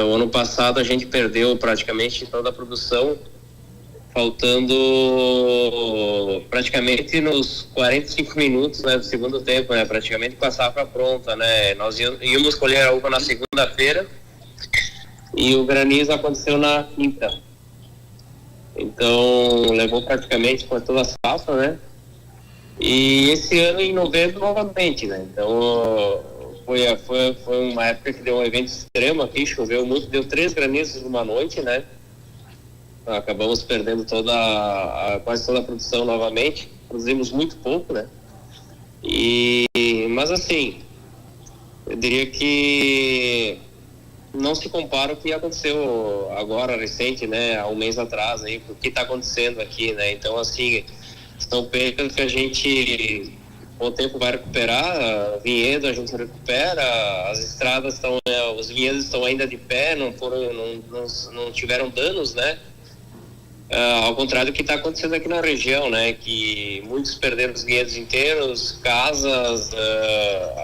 O ano passado a gente perdeu praticamente toda a produção, faltando praticamente nos 45 minutos, né, do segundo tempo, né, praticamente com a safra pronta, né? Nós íamos colher a uva na segunda-feira e o granizo aconteceu na quinta. Então, levou praticamente com toda a safra, né? E esse ano, em novembro, novamente, né? Então, foi uma época que deu um evento extremo aqui, choveu muito, deu 3 granizos numa noite, né? Acabamos perdendo quase toda a produção novamente, produzimos muito pouco, né? Mas assim, eu diria que não se compara o que aconteceu agora, recente, né? Há um mês atrás, aí, o que está acontecendo aqui, né? Então, assim, são percas que a gente, com o tempo, vai recuperar. Vinhedo a gente recupera, as estradas estão, os vinhedos estão ainda de pé, não tiveram danos, né? Ao contrário do que está acontecendo aqui na região, né? Que muitos perderam os vinhedos inteiros, casas,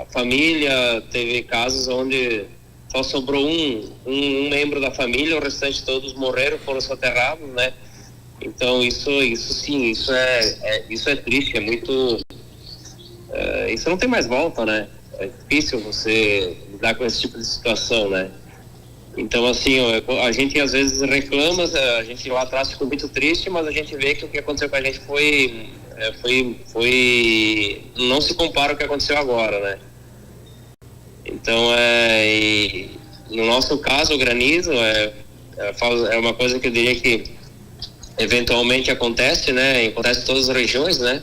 a família. Teve casos onde só sobrou um membro da família, o restante todos morreram, foram soterrados, né? Então isso sim, isso é triste, é muito. Isso não tem mais volta, né? É difícil você lidar com esse tipo de situação, né? Então, assim, a gente às vezes reclama, a gente lá atrás ficou muito triste, mas a gente vê que o que aconteceu com a gente foi não se compara ao que aconteceu agora, né? Então, no nosso caso, o granizo é uma coisa que eu diria que eventualmente acontece, né? Acontece em todas as regiões, né?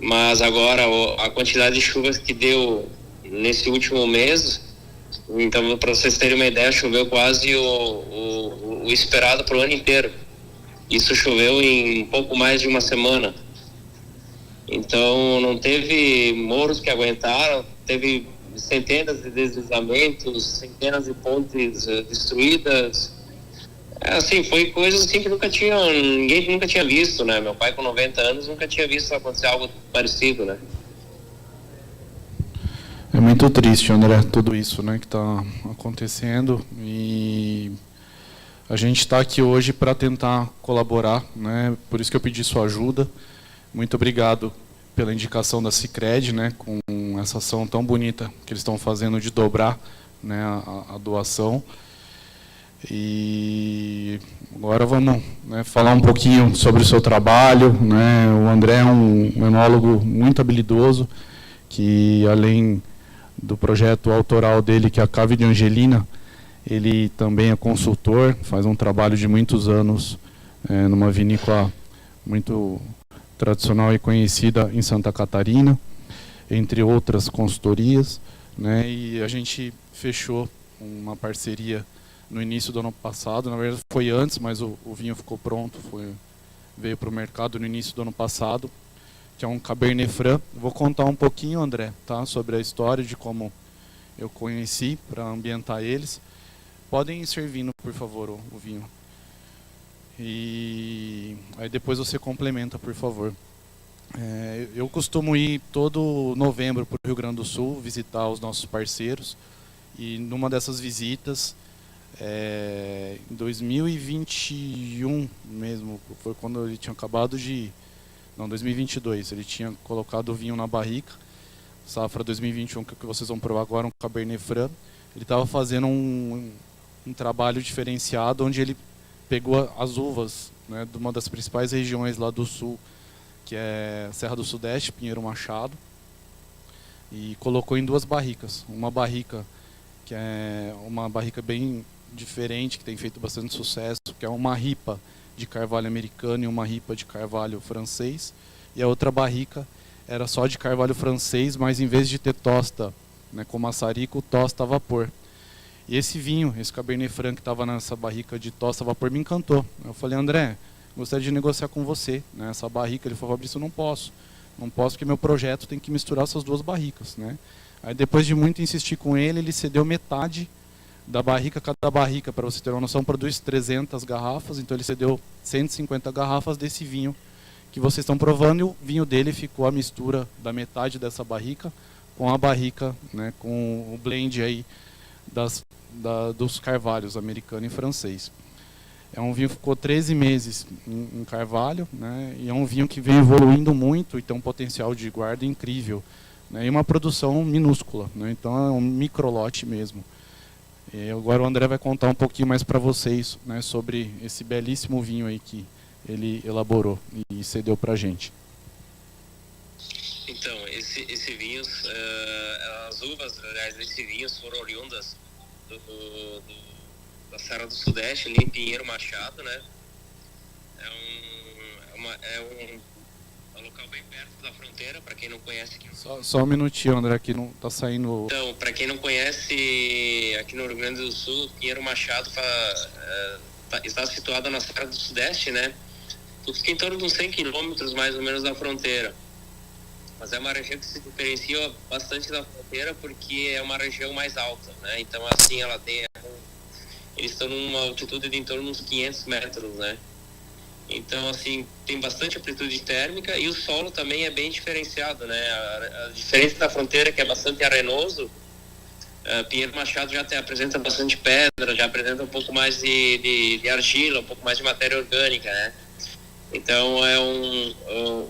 Mas agora a quantidade de chuvas que deu nesse último mês, então, para vocês terem uma ideia, choveu quase o esperado para o ano inteiro. Isso choveu em pouco mais de uma semana. Então, não teve morros que aguentaram, teve centenas de deslizamentos, centenas de pontes destruídas. Assim, foi coisas assim que ninguém nunca tinha visto, né? Meu pai, com 90 anos, nunca tinha visto acontecer algo parecido, né? É muito triste, André, tudo isso, né, que está acontecendo, e a gente está aqui hoje para tentar colaborar, né, por isso que eu pedi sua ajuda. Muito obrigado pela indicação da Sicredi, né, com essa ação tão bonita que eles estão fazendo de dobrar, né, a doação. E agora vamos, né, falar um pouquinho sobre o seu trabalho, né. O André é um enólogo muito habilidoso, que além do projeto autoral dele, que é a Cave de Angelina, ele também é consultor, faz um trabalho de muitos anos numa vinícola muito tradicional e conhecida em Santa Catarina, entre outras consultorias, né? E a gente fechou uma parceria no início do ano passado, na verdade foi antes, mas o vinho ficou pronto, veio para o mercado no início do ano passado, que é um Cabernet Franc. Vou contar um pouquinho, André, tá, sobre a história de como eu conheci, para ambientar eles. Podem ir servindo, por favor, o vinho. E aí depois você complementa, por favor. Eu costumo ir todo novembro para o Rio Grande do Sul, visitar os nossos parceiros. E numa dessas visitas, em 2021 mesmo, foi quando ele tinha acabado de não, 2022, ele tinha colocado o vinho na barrica, safra 2021, que vocês vão provar agora, um Cabernet Franc. Ele estava fazendo um trabalho diferenciado, onde ele pegou as uvas, né, de uma das principais regiões lá do sul, que é Serra do Sudeste, Pinheiro Machado, e colocou em 2 barricas. Uma barrica que é uma barrica bem diferente, que tem feito bastante sucesso, que é uma ripa de carvalho americano e uma ripa de carvalho francês, e a outra barrica era só de carvalho francês, mas em vez de ter tosta, né, com maçarico, tosta a vapor. E esse vinho, esse Cabernet Franc que estava nessa barrica de tosta a vapor, me encantou. Eu falei, André, gostaria de negociar com você, né, essa barrica. Ele falou, Fabrício, não posso porque meu projeto tem que misturar essas 2 barricas, né? Aí depois de muito insistir com ele cedeu metade da barrica. Cada barrica, para você ter uma noção, produz 300 garrafas, então ele cedeu 150 garrafas desse vinho que vocês estão provando, e o vinho dele ficou a mistura da metade dessa barrica com a barrica, né, com o blend aí dos carvalhos americano e francês. É um vinho que ficou 13 meses em carvalho, né, e é um vinho que vem evoluindo muito e tem um potencial de guarda incrível, né, e uma produção minúscula, né, então é um microlote mesmo. E agora o André vai contar um pouquinho mais para vocês, né, sobre esse belíssimo vinho aí que ele elaborou e cedeu para a gente. Então, esse vinho, as uvas, aliás, desse vinho foram oriundas da Serra do Sudeste, ali em Pinheiro Machado, né? É um local bem perto da fronteira, para quem não conhece aqui. Só um minutinho, André, aqui não está saindo... Então, para quem não conhece, aqui no Rio Grande do Sul, Pinheiro Machado está situado na Serra do Sudeste, né? Fica em torno de uns 100 quilômetros, mais ou menos, da fronteira. Mas é uma região que se diferencia bastante da fronteira porque é uma região mais alta, né? Então, assim, eles estão numa altitude de em torno de uns 500 metros, né? Então, assim, tem bastante amplitude térmica e o solo também é bem diferenciado, né? A diferença da fronteira, que é bastante arenoso, Pinheiro Machado já apresenta bastante pedra, já apresenta um pouco mais de argila, um pouco mais de matéria orgânica, né? Então,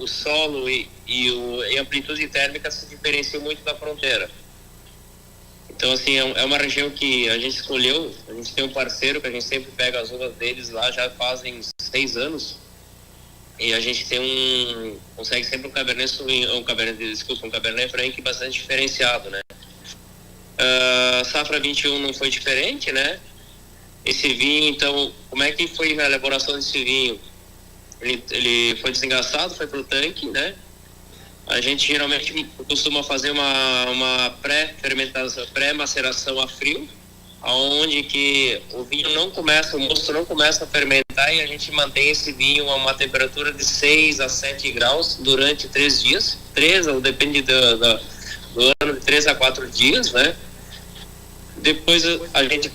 o solo e a amplitude térmica se diferenciam muito da fronteira. Então, assim, é uma região que a gente escolheu. A gente tem um parceiro que a gente sempre pega as uvas deles lá, já fazem 6 anos. E a gente consegue sempre um Cabernet Franc bastante diferenciado, né? Safra 21 não foi diferente, né? Esse vinho, então, como é que foi a elaboração desse vinho? Ele foi desengaçado, foi pro tanque, né? A gente geralmente costuma fazer uma pré-fermentação, pré-maceração a frio, aonde que o vinho o mosto não começa a fermentar e a gente mantém esse vinho a uma temperatura de 6 a 7 graus durante 3 dias. Depende do ano, de 3 a 4 dias, né? Depois a gente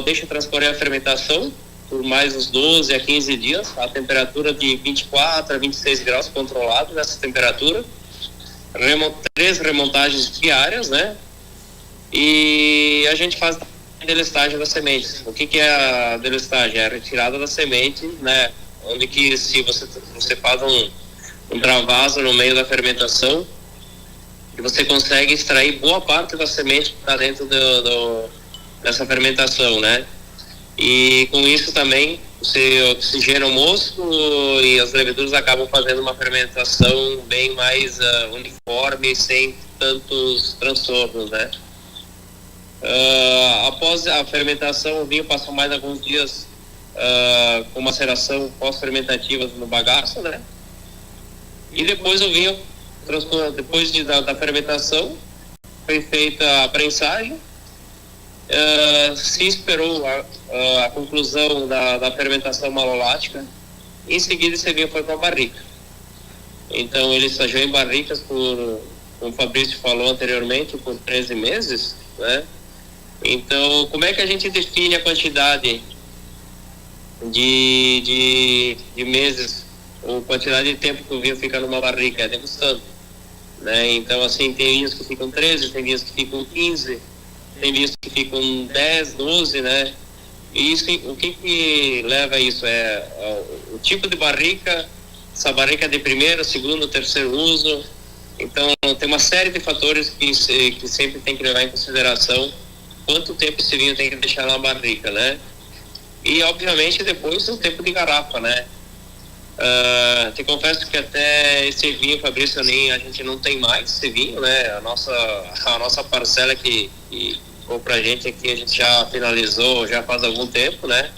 deixa transcorrer a fermentação por mais uns 12 a 15 dias, a temperatura de 24 a 26 graus controlado nessa temperatura. 3 remontagens diárias, né? E a gente faz a delestagem das sementes. O que é a delestagem? É a retirada da semente, né? Onde que se você faz um travaso no meio da fermentação, e você consegue extrair boa parte da semente que está dentro dessa fermentação, né? E com isso também você oxigena o mosto e as leveduras acabam fazendo uma fermentação bem mais uniforme, sem tantos transtornos, né? Após a fermentação, o vinho passa mais alguns dias com maceração pós-fermentativa no bagaço, né? E depois o vinho, depois da fermentação, foi feita a prensagem. Se esperou a conclusão da fermentação malolática. Em seguida, esse vinho foi para a barrica. Então, ele estagiou em barricas como o Fabrício falou anteriormente, por 13 meses, né? Então, como é que a gente define a quantidade de meses, ou quantidade de tempo que o vinho fica numa barrica? É degustando, né? Então, assim, tem vinhos que ficam 13, tem vinhos que ficam 15, tem vinhos que ficam 10, 12, né? E isso, o que leva a isso? É o tipo de barrica, essa barrica de primeiro, segundo, terceiro uso. Então, tem uma série de fatores que sempre tem que levar em consideração quanto tempo esse vinho tem que deixar na barrica, né? E, obviamente, depois o tempo de garrafa, né? Te confesso que até esse vinho, Fabrício, a gente não tem mais esse vinho, né? A nossa parcela que ficou pra gente aqui, a gente já finalizou já faz algum tempo, né?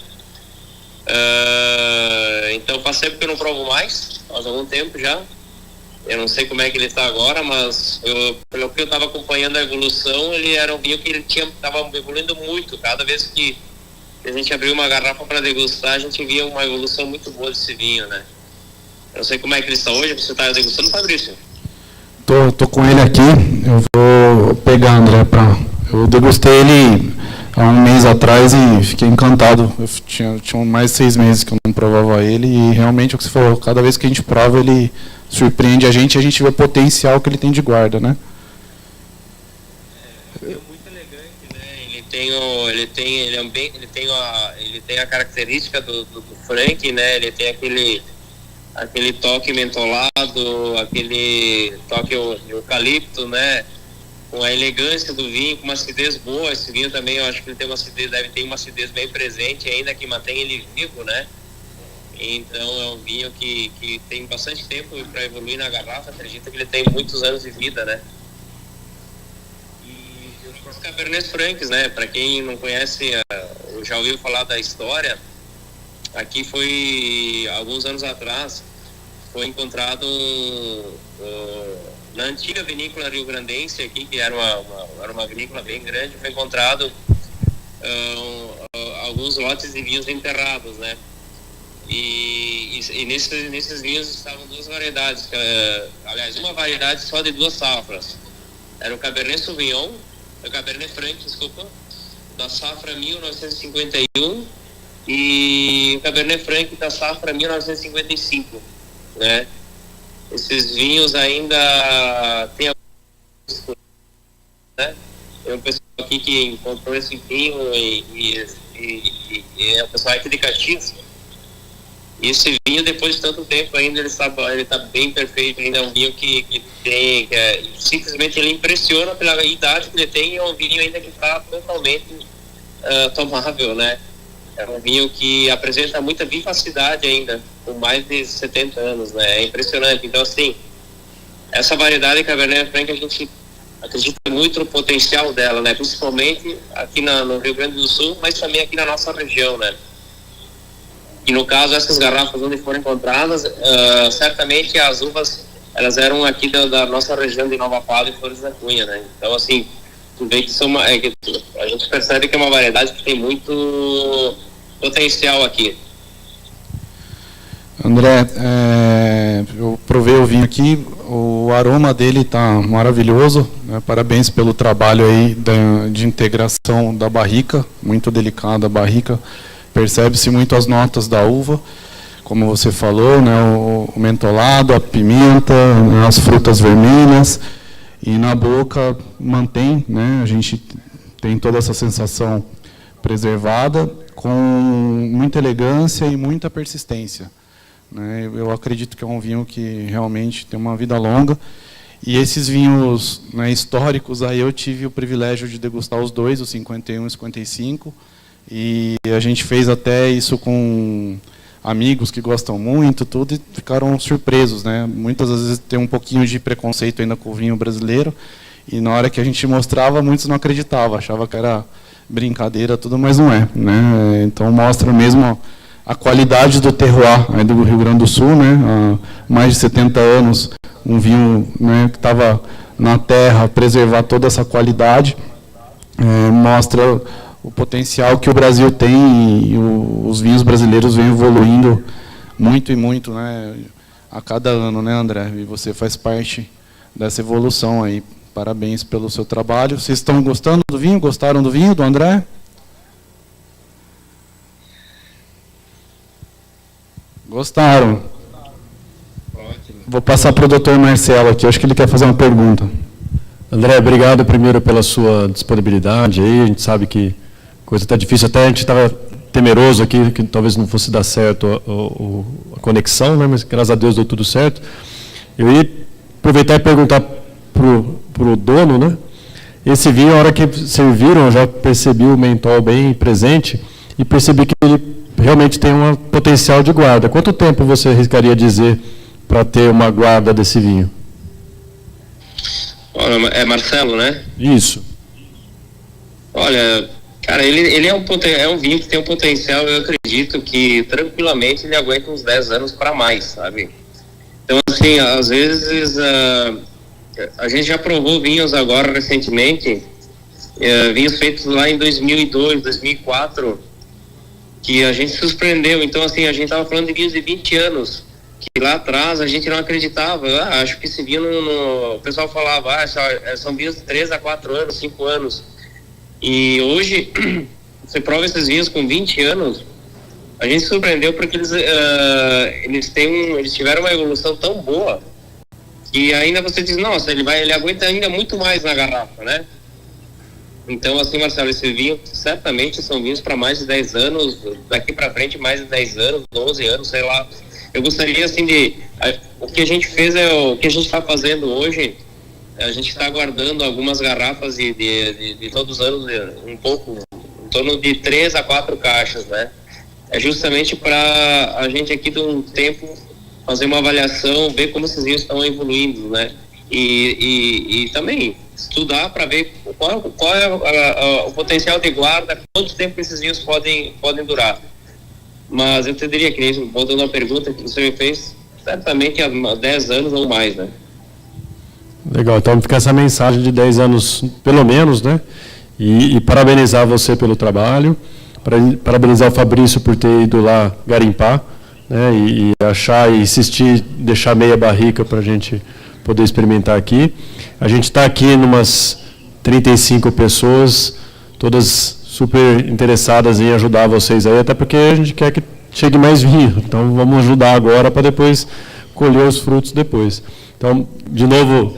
Então faz tempo que eu não provo mais, faz algum tempo já. Eu não sei como é que ele está agora, mas pelo que eu estava acompanhando a evolução, ele era um vinho que ele estava evoluindo muito. Cada vez que a gente abriu uma garrafa para degustar, a gente via uma evolução muito boa desse vinho, né? Eu não sei como é que ele está hoje. Você está degustando, Fabrício? Tô com ele aqui. Eu vou pegar, André, eu degustei ele há um mês atrás e fiquei encantado. Eu tinha mais de 6 meses que eu não provava ele e realmente o que você falou, cada vez que a gente prova ele surpreende a gente vê o potencial que ele tem de guarda, né? É muito elegante, né? Ele tem a característica do Frank, né? Ele tem aquele toque mentolado, aquele toque eucalipto, né? Com a elegância do vinho, com uma acidez boa. Esse vinho também, eu acho que ele tem uma acidez, deve ter uma acidez bem presente, ainda que mantém ele vivo, né? Então é um vinho que tem bastante tempo para evoluir na garrafa. Acredito que ele tem muitos anos de vida, né? E os Cabernet Francs, né? Para quem não conhece, já ouviu falar da história, aqui foi, alguns anos atrás, foi encontrado na antiga vinícola rio-grandense aqui, que era uma vinícola bem grande, foi encontrado alguns lotes de vinhos enterrados, né? E nesses vinhos estavam 2 variedades, aliás, uma variedade só de 2 safras. Era o Cabernet Sauvignon, o Cabernet Franc, desculpa, da safra 1951 e o Cabernet Franc da safra 1955, né? Esses vinhos ainda tem alguns, né? Tem um pessoal aqui que encontrou esse vinho e é o pessoal aqui de Caxias. E esse vinho, depois de tanto tempo ainda, ele está bem perfeito. Ainda é um vinho que simplesmente ele impressiona pela idade que ele tem. É um vinho ainda que está totalmente tomável, né? É um vinho que apresenta muita vivacidade ainda, com mais de 70 anos, né? É impressionante. Então, assim, essa variedade Cabernet Franc, a gente acredita muito no potencial dela, né? Principalmente aqui no Rio Grande do Sul, mas também aqui na nossa região, né? E no caso, essas garrafas onde foram encontradas, certamente as uvas, elas eram aqui da nossa região de Nova Padre e Flores da Cunha, né? Então, assim, tu vê que a gente percebe que é uma variedade que tem muito potencial aqui. André, eu provei o vinho aqui, o aroma dele está maravilhoso, né? Parabéns pelo trabalho aí de integração da barrica, muito delicada a barrica. Percebe-se muito as notas da uva, como você falou, né, o mentolado, a pimenta, as frutas vermelhas, e na boca mantém, né, a gente tem toda essa sensação preservada, com muita elegância e muita persistência, né. Eu acredito que é um vinho que realmente tem uma vida longa, e esses vinhos, né, históricos, aí eu tive o privilégio de degustar os dois, o 51 e o 55, e a gente fez até isso com amigos que gostam muito, tudo, e ficaram surpresos, né? Muitas vezes tem um pouquinho de preconceito ainda com o vinho brasileiro, e na hora que a gente mostrava, muitos não acreditavam, achavam que era brincadeira, tudo, mas não é, né? Então mostra mesmo a qualidade do terroir aí do Rio Grande do Sul, né? Há mais de 70 anos, um vinho, né, que estava na terra, preservar toda essa qualidade, mostra o potencial que o Brasil tem, e os vinhos brasileiros vêm evoluindo muito e muito, né, a cada ano, né, André? E você faz parte dessa evolução aí. Parabéns pelo seu trabalho. Vocês estão gostando do vinho? Gostaram do vinho, do André? Gostaram? Vou passar para o Dr. Marcelo aqui, acho que ele quer fazer uma pergunta. André, obrigado primeiro pela sua disponibilidade aí, a gente sabe que a coisa está difícil, até a gente estava temeroso aqui, que talvez não fosse dar certo a conexão, né? Mas graças a Deus deu tudo certo. Eu ia aproveitar e perguntar para o dono, né? Esse vinho, a hora que serviram, eu já percebi o mentol bem presente e percebi que ele realmente tem um potencial de guarda. Quanto tempo você arriscaria dizer para ter uma guarda desse vinho? Olha, é Marcelo, né? Isso. Olha, cara, ele é um vinho que tem um potencial, eu acredito que tranquilamente ele aguenta uns 10 anos para mais, sabe? Então, assim, às vezes a gente já provou vinhos agora recentemente, vinhos feitos lá em 2002, 2004, que a gente surpreendeu. Então, assim, a gente estava falando de vinhos de 20 anos, que lá atrás a gente não acreditava. Acho que esse vinho, o pessoal falava, são vinhos de 3 a 4 anos, 5 anos. E hoje, você prova esses vinhos com 20 anos, a gente se surpreendeu porque eles tiveram uma evolução tão boa que ainda você diz, nossa, ele aguenta ainda muito mais na garrafa, né? Então, assim, Marcelo, esse vinho certamente são vinhos para mais de 10 anos, daqui para frente mais de 10 anos, 12 anos, sei lá. Eu gostaria, assim, o que a gente fez o que a gente está fazendo hoje, a gente está guardando algumas garrafas de todos os anos, um pouco, em torno de 3 a 4 caixas, né? É justamente para a gente aqui de um tempo fazer uma avaliação, ver como esses vinhos estão evoluindo, né? E também estudar para ver qual é o potencial de guarda, quanto tempo esses vinhos podem durar. Mas eu te diria que, voltando à pergunta que você me fez, certamente há 10 anos ou mais, né? Legal, então fica essa mensagem de 10 anos, pelo menos, né? E parabenizar você pelo trabalho, parabenizar o Fabrício por ter ido lá garimpar, né? E achar e insistir, deixar meia barrica para a gente poder experimentar aqui. A gente está aqui numas 35 pessoas, todas super interessadas em ajudar vocês aí, até porque a gente quer que chegue mais vinho. Então vamos ajudar agora para depois colher os frutos depois. Então, de novo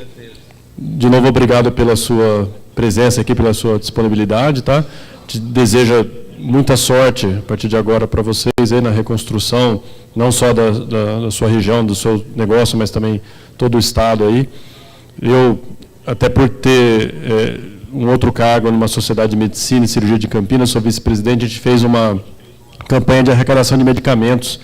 obrigado pela sua presença aqui, pela sua disponibilidade, tá? Te desejo muita sorte a partir de agora para vocês aí na reconstrução, não só da sua região, do seu negócio, mas também todo o estado aí. Eu, até por ter um outro cargo numa sociedade de medicina e cirurgia de Campinas, sou vice-presidente, a gente fez uma campanha de arrecadação de medicamentos,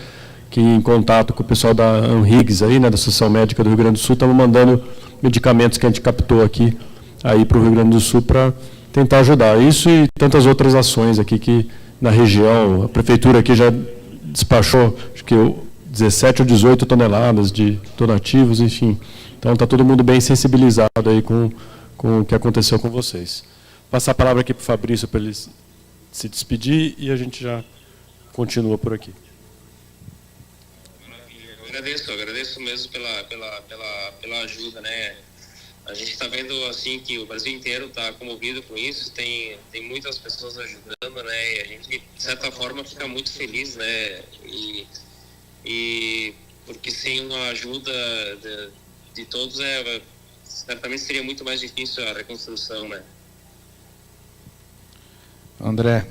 que em contato com o pessoal da Anhiggs aí, né, da Associação Médica do Rio Grande do Sul, estamos mandando medicamentos que a gente captou aqui aí para o Rio Grande do Sul para tentar ajudar. Isso e tantas outras ações aqui que na região, a prefeitura aqui já despachou, acho que 17 ou 18 toneladas de donativos, enfim. Então está todo mundo bem sensibilizado aí com o que aconteceu com vocês. Passar a palavra aqui para o Fabrício para ele se despedir e a gente já continua por aqui. Agradeço mesmo pela ajuda, né? A gente está vendo assim que o Brasil inteiro está comovido com isso, tem muitas pessoas ajudando, né? E a gente de certa forma fica muito feliz, né? E porque sem uma ajuda de todos certamente seria muito mais difícil a reconstrução, né? André,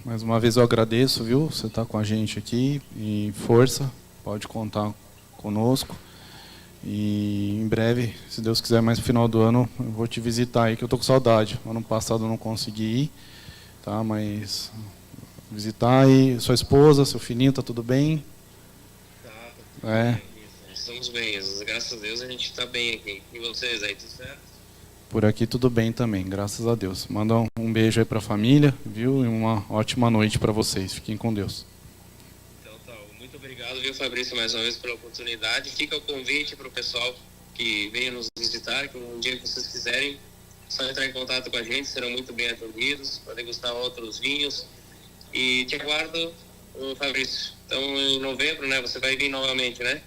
mais uma vez eu agradeço, viu? Você está com a gente aqui e força, pode contar conosco. E em breve, se Deus quiser, mais no final do ano, eu vou te visitar aí, que eu tô com saudade. Ano passado eu não consegui ir, tá? Mas visitar aí, sua esposa, seu filhinho, tá tudo bem? Tá. Estamos bem, graças a Deus a gente está bem aqui. E vocês aí, tudo certo? Por aqui tudo bem também, graças a Deus. Manda um beijo aí para a família, viu? E uma ótima noite para vocês. Fiquem com Deus. Muito obrigado, viu, Fabrício, mais uma vez pela oportunidade. Fica o convite para o pessoal que venha nos visitar, que um dia que vocês quiserem, só entrar em contato com a gente, serão muito bem atendidos, para degustar outros vinhos. E te aguardo, Fabrício. Então, em novembro, né, você vai vir novamente, né?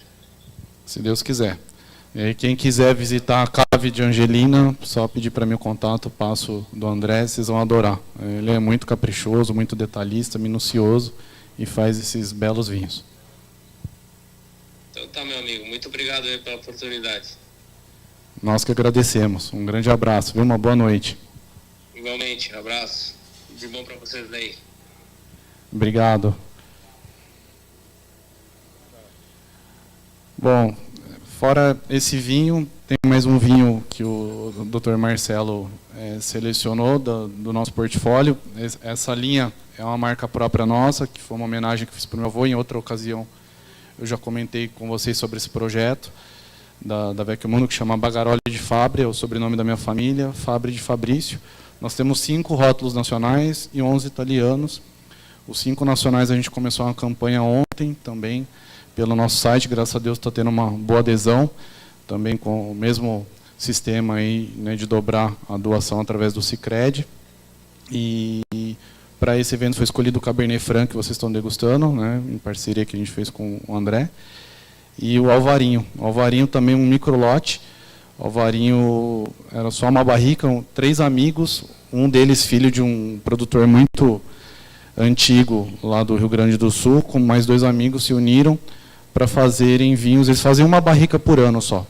Se Deus quiser. E aí, quem quiser visitar a Cave de Angelina, só pedir para mim o contato, passo do André, vocês vão adorar. Ele é muito caprichoso, muito detalhista, minucioso e faz esses belos vinhos. Então tá, meu amigo. Muito obrigado aí pela oportunidade. Nós que agradecemos. Um grande abraço, viu? Uma boa noite. Igualmente. Abraço. De bom para vocês aí. Obrigado. Bom, fora esse vinho, tem mais um vinho que o Dr. Marcelo selecionou do nosso portfólio. Essa linha é uma marca própria nossa, que foi uma homenagem que eu fiz para o meu avô. Em outra ocasião, eu já comentei com vocês sobre esse projeto da Vecchio Mundo, que chama Bagaroli de Fabri, é o sobrenome da minha família, Fabri de Fabrício. Nós temos 5 rótulos nacionais e 11 italianos. Os 5 nacionais a gente começou uma campanha ontem também, pelo nosso site, graças a Deus está tendo uma boa adesão, também com o mesmo sistema aí, né, de dobrar a doação através do Sicredi. E para esse evento foi escolhido o Cabernet Franc, que vocês estão degustando, né, em parceria que a gente fez com o André. E o Alvarinho. O Alvarinho também um microlote. O Alvarinho era só uma barrica, 3 amigos, um deles filho de um produtor muito antigo lá do Rio Grande do Sul, com mais 2 amigos se uniram para fazerem vinhos. Eles faziam uma barrica por ano só.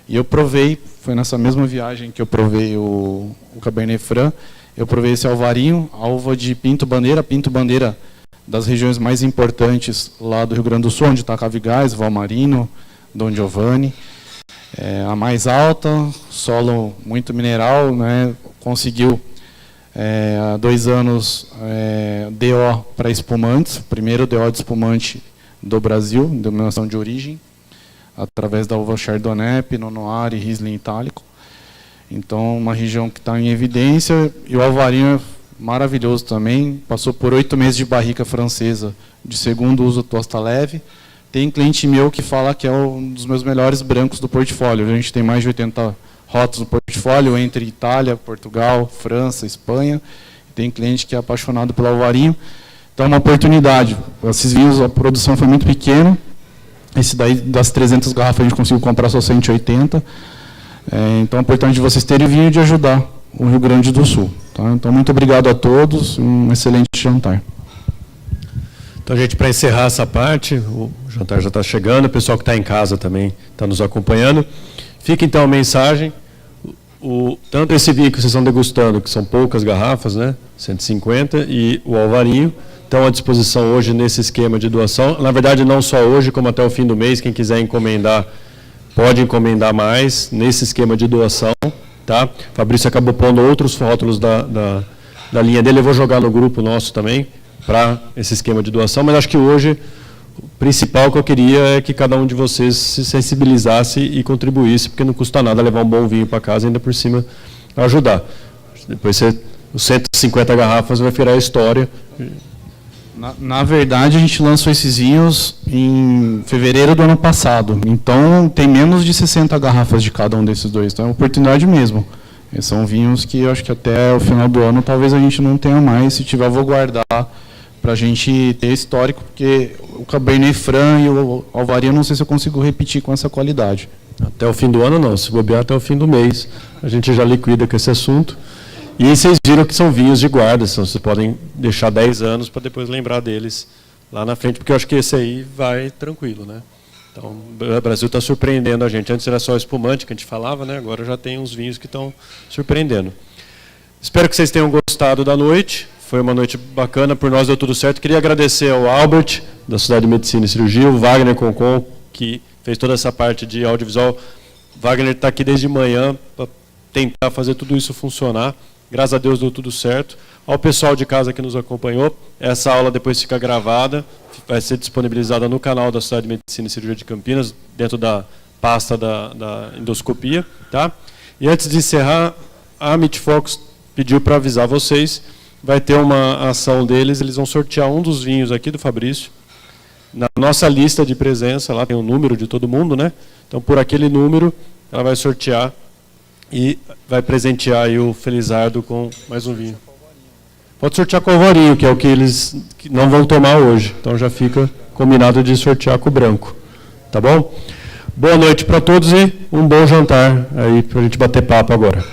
E eu provei, foi nessa mesma viagem que eu provei o Cabernet Franc, eu provei esse Alvarinho, alva de Pinto Bandeira das regiões mais importantes lá do Rio Grande do Sul, onde está Cavigás, Valmarino, Dom Giovanni. A mais alta, solo muito mineral, né, conseguiu há 2 anos DO para espumantes, primeiro DO de espumante do Brasil, denominação de origem, através da uva Chardonnay, Pinot Noir e Riesling itálico. Então, uma região que está em evidência. E o Alvarinho é maravilhoso também, passou por 8 meses de barrica francesa, de segundo uso tosta leve. Tem cliente meu que fala que é um dos meus melhores brancos do portfólio. A gente tem mais de 80 rótulos no portfólio, entre Itália, Portugal, França, Espanha. Tem cliente que é apaixonado pelo Alvarinho. Então, é uma oportunidade. Esses vinhos, a produção foi muito pequena. Esse daí, das 300 garrafas, a gente conseguiu comprar só 180. Então, é importante vocês terem vinho de ajudar o Rio Grande do Sul. Tá? Então, muito obrigado a todos. Um excelente jantar. Então, gente, para encerrar essa parte, o jantar já está chegando, o pessoal que está em casa também está nos acompanhando. Fica, então, a mensagem. Tanto esse vinho que vocês estão degustando, que são poucas garrafas, né, 150, e o Alvarinho, estão à disposição hoje nesse esquema de doação. Na verdade, não só hoje, como até o fim do mês, quem quiser encomendar, pode encomendar mais nesse esquema de doação. Tá? O Fabrício acabou pondo outros rótulos da linha dele, eu vou jogar no grupo nosso também, para esse esquema de doação, mas acho que hoje o principal que eu queria é que cada um de vocês se sensibilizasse e contribuísse, porque não custa nada levar um bom vinho para casa, ainda por cima ajudar. Depois os 150 garrafas vai virar história. Na verdade, a gente lançou esses vinhos em fevereiro do ano passado. Então, tem menos de 60 garrafas de cada um desses dois. Então, é uma oportunidade mesmo. São vinhos que eu acho que até o final do ano talvez a gente não tenha mais. Se tiver, eu vou guardar para a gente ter histórico, porque o Cabernet Franc e o Alvarinho, não sei se eu consigo repetir com essa qualidade. Até o fim do ano, não. Se bobear, até o fim do mês. A gente já liquida com esse assunto. E vocês viram que são vinhos de guarda, então vocês podem deixar 10 anos para depois lembrar deles lá na frente, porque eu acho que esse aí vai tranquilo, né? Então, o Brasil está surpreendendo a gente. Antes era só espumante que a gente falava, né? Agora já tem uns vinhos que estão surpreendendo. Espero que vocês tenham gostado da noite. Foi uma noite bacana, por nós deu tudo certo. Queria agradecer ao Albert, da Sociedade de Medicina e Cirurgia, o Wagner Concon, que fez toda essa parte de audiovisual. O Wagner está aqui desde manhã para tentar fazer tudo isso funcionar. Graças a Deus deu tudo certo. Ao pessoal de casa que nos acompanhou, essa aula depois fica gravada, vai ser disponibilizada no canal da Sociedade de Medicina e Cirurgia de Campinas, dentro da pasta da endoscopia. Tá? E antes de encerrar, a Mitfox pediu para avisar vocês, vai ter uma ação deles, eles vão sortear um dos vinhos aqui do Fabrício. Na nossa lista de presença, lá tem o número de todo mundo, né? Então, por aquele número, ela vai sortear e vai presentear aí o Felizardo com mais um vinho. Pode sortear com o Alvarinho, que é o que eles não vão tomar hoje. Então já fica combinado de sortear com o branco. Tá bom? Boa noite para todos e um bom jantar aí para a gente bater papo agora.